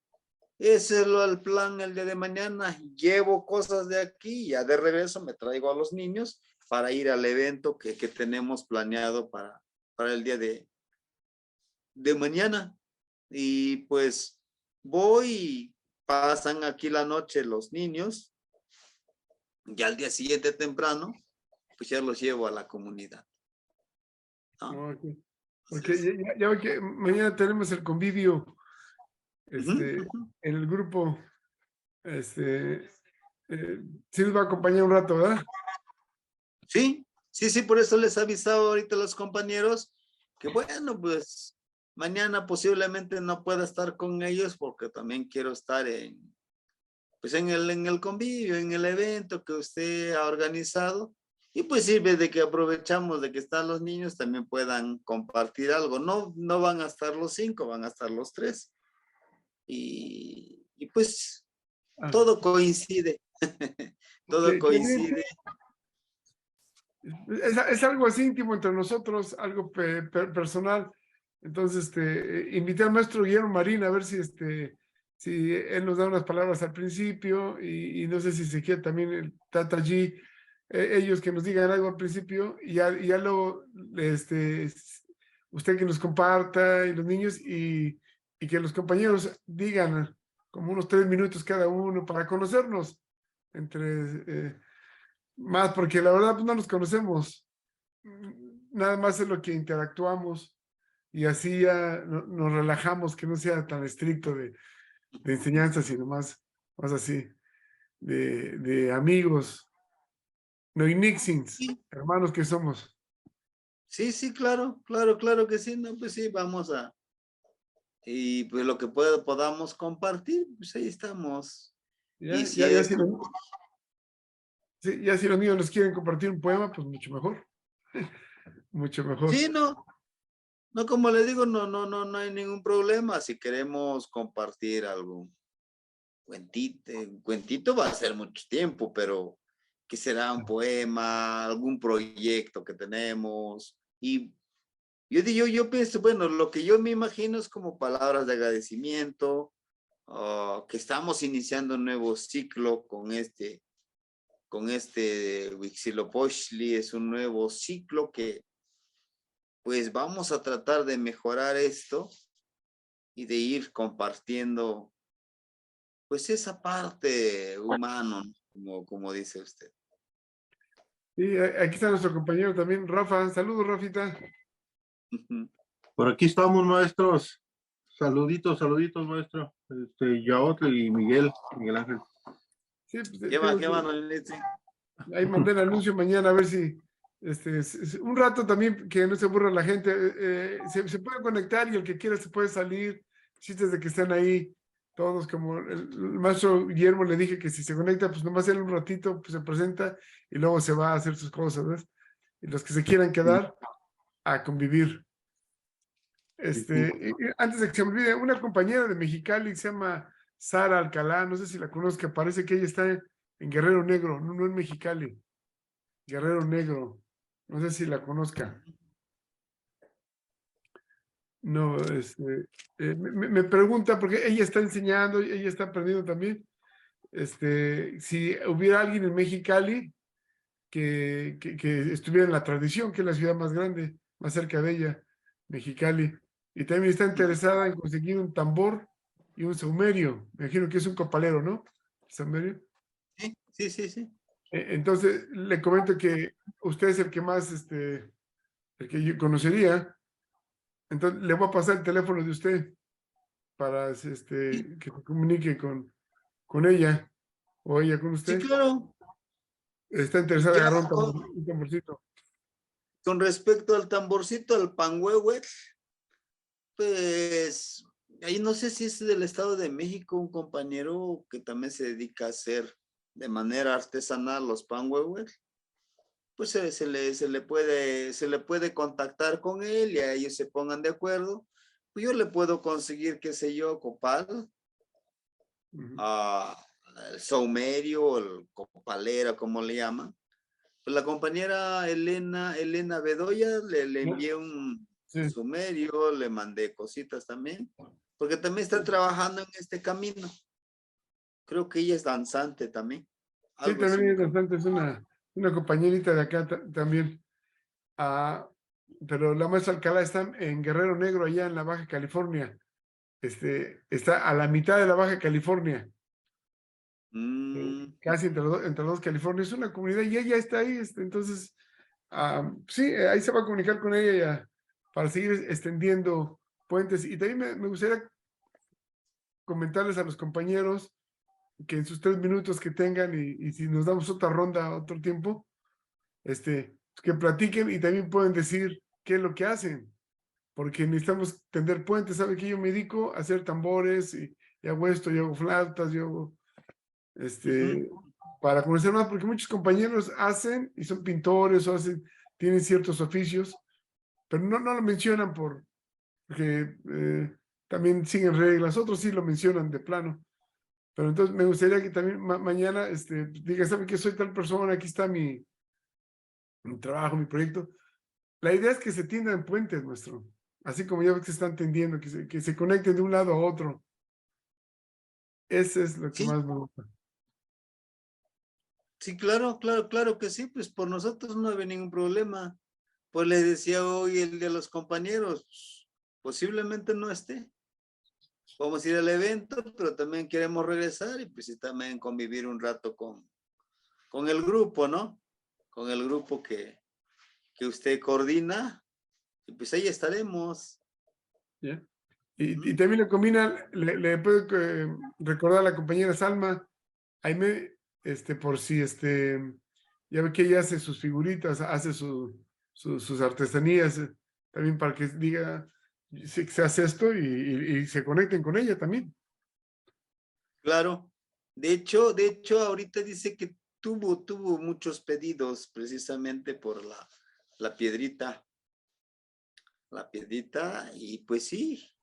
ese es el plan el día de mañana. Llevo cosas de aquí y ya de regreso me traigo a los niños para ir al evento que tenemos planeado para el día de mañana. Y pues voy, pasan aquí la noche los niños, y al día siguiente temprano, pues ya los llevo a la comunidad, ¿no? Ok. Porque ya ve que mañana tenemos el convivio en el grupo. Sí nos va a acompañar un rato, ¿verdad? Sí, por eso les he avisado ahorita a los compañeros que bueno, pues mañana posiblemente no pueda estar con ellos porque también quiero estar en el convivio, en el evento que usted ha organizado. Y pues sirve de que aprovechamos de que están los niños, también puedan compartir algo. No van a estar los 5, van a estar los 3. Y pues todo coincide. Todo coincide. Es algo así íntimo entre nosotros, algo personal. Entonces, invité al maestro Guillermo Marín a ver si él nos da unas palabras al principio y no sé si se quiere también el Tata G, ellos que nos digan algo al principio y ya luego, usted que nos comparta y los niños y que los compañeros digan como unos 3 minutos cada uno para conocernos más, porque la verdad pues no nos conocemos, nada más es lo que interactuamos y así ya nos relajamos, que no sea tan estricto de enseñanza, sino más así, de amigos, no nixins, hermanos que somos. Sí, claro que sí, no, pues sí, vamos a, y pues lo que podamos compartir, pues ahí estamos. Y si es... Ya si los niños nos quieren compartir un poema, pues mucho mejor. Mucho mejor. Sí, no, como le digo, no hay ningún problema. Si queremos compartir algún cuentito va a ser mucho tiempo, pero que será un poema, algún proyecto que tenemos. Y yo pienso, bueno, lo que yo me imagino es como palabras de agradecimiento, que estamos iniciando un nuevo ciclo con este Huitzilopochtli. Es un nuevo ciclo que pues vamos a tratar de mejorar esto y de ir compartiendo pues esa parte humana, como dice usted. Sí, aquí está nuestro compañero también, Rafa. Saludos, Rafita. Por aquí estamos, maestros. Saluditos, maestro. Yaotl y Miguel Ángel. Sí, pues, ¿Qué va, ahí mandé el anuncio mañana a ver si un rato también que no se aburra la gente, se puede conectar y el que quiera se puede salir, chistes de que estén ahí todos, como el maestro Guillermo le dije que si se conecta, pues nomás él un ratito, pues se presenta y luego se va a hacer sus cosas, ¿ves? Y los que se quieran quedar a convivir. Antes de que se me olvide, una compañera de Mexicali que se llama Sara Alcalá, no sé si la conozca, parece que ella está en Guerrero Negro, no en Mexicali, Guerrero Negro, no sé si la conozca. No, me pregunta, porque ella está enseñando, ella está aprendiendo también, si hubiera alguien en Mexicali que estuviera en la tradición, que es la ciudad más grande, más cerca de ella, Mexicali, y también está interesada en conseguir un tambor y un saumerio. Me imagino que es un copalero, ¿no? ¿Saumerio? Sí. Entonces, le comento que usted es el que más, el que yo conocería. Entonces, le voy a pasar el teléfono de usted para que se comunique con ella o ella con usted. Sí, claro. Está interesada en agarrar un tamborcito. Con respecto al tamborcito, al panhuehue, pues ahí no sé si es del Estado de México un compañero que también se dedica a hacer de manera artesanal los panhuehues. Pues se le puede contactar con él y a ellos se pongan de acuerdo pues yo le puedo conseguir, qué sé yo, copal, Ujú. el saumerio, el copalera, como le llaman. Pues la compañera Elena Bedoya le Ya, envié un sí, sumerio, le mandé cositas también, porque también está trabajando en este camino. Creo que ella es danzante también. sí, Algo así también me es comentó. bastante, es una compañerita de acá también. Ah, pero la maestra Alcalá está en Guerrero Negro, allá en la Baja California. Está a la mitad de la Baja California, Mm, casi entre las dos California. Es una comunidad y ella está ahí. Entonces, sí, ahí se va a comunicar con ella para seguir extendiendo puentes. Y también me gustaría comentarles a los compañeros que en sus 3 minutos que tengan y si nos damos otra ronda, otro tiempo, que platiquen y también pueden decir qué es lo que hacen, porque necesitamos tender puentes. Sabe que yo me dedico a hacer tambores y hago esto, yo hago flautas, yo hago, ujú. para conocer más, porque muchos compañeros hacen y son pintores o tienen ciertos oficios, pero no lo mencionan porque también siguen reglas, otros sí lo mencionan de plano. Pero entonces me gustaría que también mañana diga, ¿sabe que soy tal persona? Aquí está mi trabajo, mi proyecto. La idea es que se tiendan puentes, nuestro. Así como ya ves que se están tendiendo, que se conecten de un lado a otro. Ese es lo que Sí, más me gusta. sí, claro que sí, pues por nosotros no había ningún problema. Pues les decía hoy el de los compañeros, posiblemente no esté. Vamos a ir al evento, pero también queremos regresar y pues sí, también convivir un rato con el grupo, ¿no? Con el grupo que usted coordina y pues ahí estaremos. ¿Ya? Y Ujú. también le combina, le puedo recordar a la compañera Salma, Aime, por si ya ve que ella hace sus figuritas, hace sus artesanías, también para que diga si se hace esto y se conecten con ella también. Claro. De hecho, ahorita dice que tuvo muchos pedidos precisamente por la piedrita. La piedrita, y pues sí,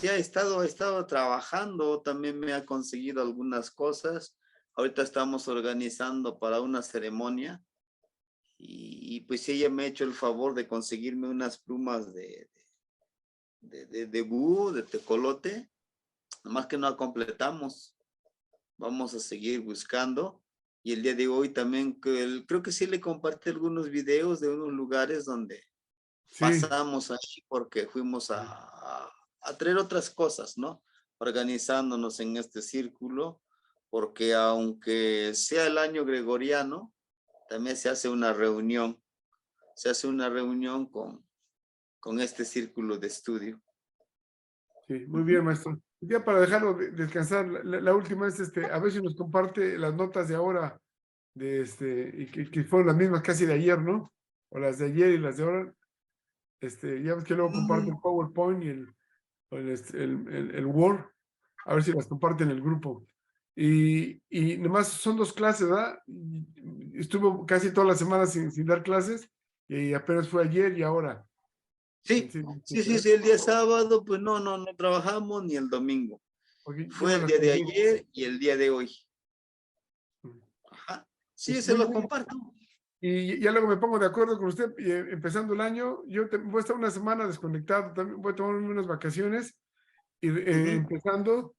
ha estado trabajando, también me ha conseguido algunas cosas. Ahorita estamos organizando para una ceremonia y pues ella me ha hecho el favor de conseguirme unas plumas de búho, de tecolote, nomás que no completamos. Vamos a seguir buscando. Y el día de hoy también, creo que sí le compartí algunos videos de unos lugares donde Sí, pasamos ahí porque fuimos a traer otras cosas, ¿no? Organizándonos en este círculo, porque aunque sea el año gregoriano, también se hace una reunión con este círculo de estudio. sí, muy bien, Ujú. maestro. Ya para dejarlo descansar, la última es a ver si nos comparte las notas de ahora, y que fueron las mismas casi de ayer, ¿no? O las de ayer y las de ahora. Ya ves que luego comparte el PowerPoint y el Word, a ver si las comparten en el grupo. Y nomás son 2 clases, ¿verdad? Estuvo casi toda la semana sin dar clases y apenas fue ayer y ahora. Sí, sí, el día sábado, pues no trabajamos ni el domingo. Porque yo Fue me el las día de perdí. ayer y el día de hoy. Ajá. Sí, se Muy los bien. comparto. Y ya luego me pongo de acuerdo con usted, y, empezando el año, voy a estar una semana desconectado, también voy a tomarme unas vacaciones, y Ujú. empezando,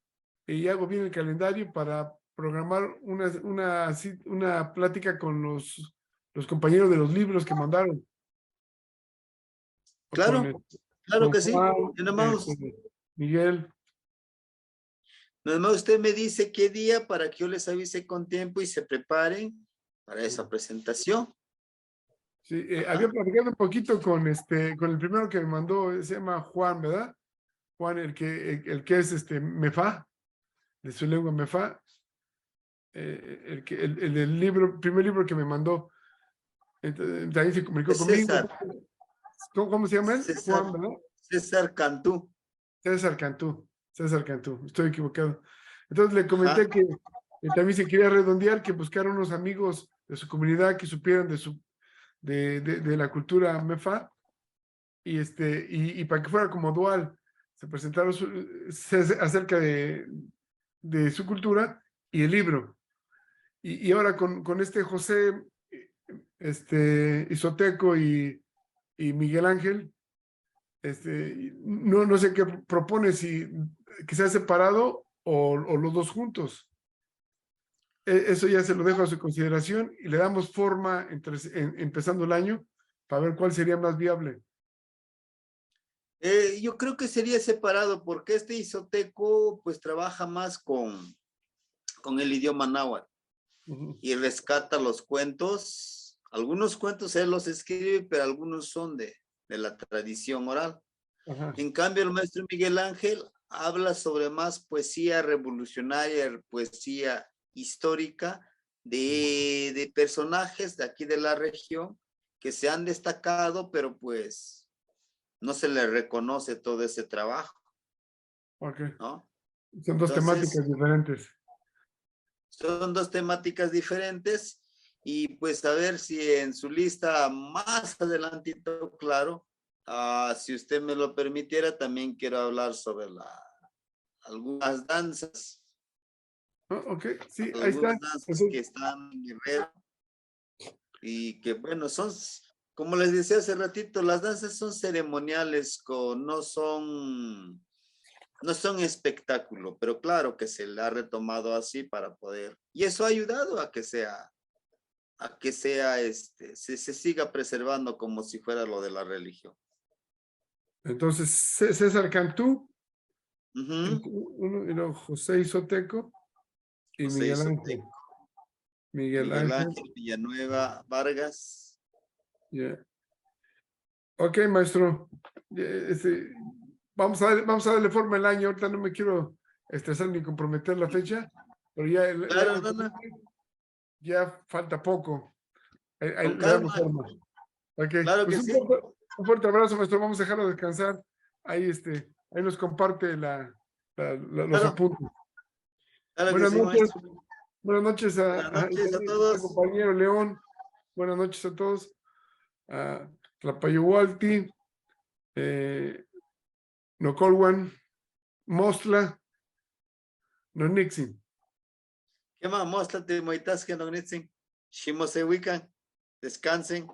y hago bien el calendario para programar una plática con los compañeros de los libros que mandaron, o con, Claro, claro con que sí. Juan, Y nomás, Miguel. nomás usted me dice qué día para que yo les avise con tiempo y se preparen para esa presentación. Sí, había Ajá. platicado un poquito con el primero que me mandó, se llama Juan, ¿verdad? Juan, el que es Mefa, de su lengua Mefa, el del primer libro que me mandó. Entonces, de ahí se comunicó Es conmigo. César, ¿Cómo se llama él? César, Juan, ¿verdad? César Cantú. César Cantú. César Cantú, estoy equivocado. Entonces le Ajá. comenté que también se quería redondear, que buscara unos amigos de su comunidad que supieran de la cultura Mefa, y para que fuera como dual, se presentaron acerca de su cultura y el libro. Y ahora con este José Izoteco y Miguel Ángel, no sé qué propone, si que sea separado o los dos juntos. Eso ya se lo dejo a su consideración y le damos forma empezando el año para ver cuál sería más viable. Yo creo que sería separado porque este Izoteco pues trabaja más con el idioma náhuatl y rescata los cuentos. Algunos cuentos él los escribe, pero algunos son de la tradición oral. Ajá. En cambio, el maestro Miguel Ángel habla sobre más poesía revolucionaria, poesía histórica de personajes de aquí de la región que se han destacado, pero pues no se les reconoce todo ese trabajo. Ok. ¿No? Son dos Entonces, temáticas diferentes. son dos temáticas diferentes y pues a ver si en su lista más adelantito, claro, si usted me lo permitiera, también quiero hablar sobre algunas danzas. Ok, sí, ahí está. Algunas danzas que están en Guerrero y que bueno, como les decía hace ratito, las danzas son ceremoniales, no son espectáculo, pero claro que se le ha retomado así para poder, y eso ha ayudado a que sea, se siga preservando como si fuera lo de la religión. Entonces, César Cantú, Ujú. y luego José Izoteco y José Miguel Ángel. Izoteco, Miguel Miguel Ángel. Ángel Villanueva Vargas. Yeah. Ok, maestro. Vamos a darle forma al año. Ahorita no me quiero estresar ni comprometer la fecha, pero ya el Claro, año no, ya falta poco. Ahí con le damos calma. forma. Ok, Claro pues que sí. un fuerte abrazo, maestro. Vamos a dejarlo descansar. Ahí nos comparte los Claro. apuntes. Claro que Buenas sí, noches. maestro. Buenas noches Buenas noches a a todos. compañero León. Buenas noches a todos. A Tlapayualti, Nocolwan, Mostla, Nonixin. ¿Qué más? Móstrate, moitas que no nitsin. Shimo se ubican. Descansen.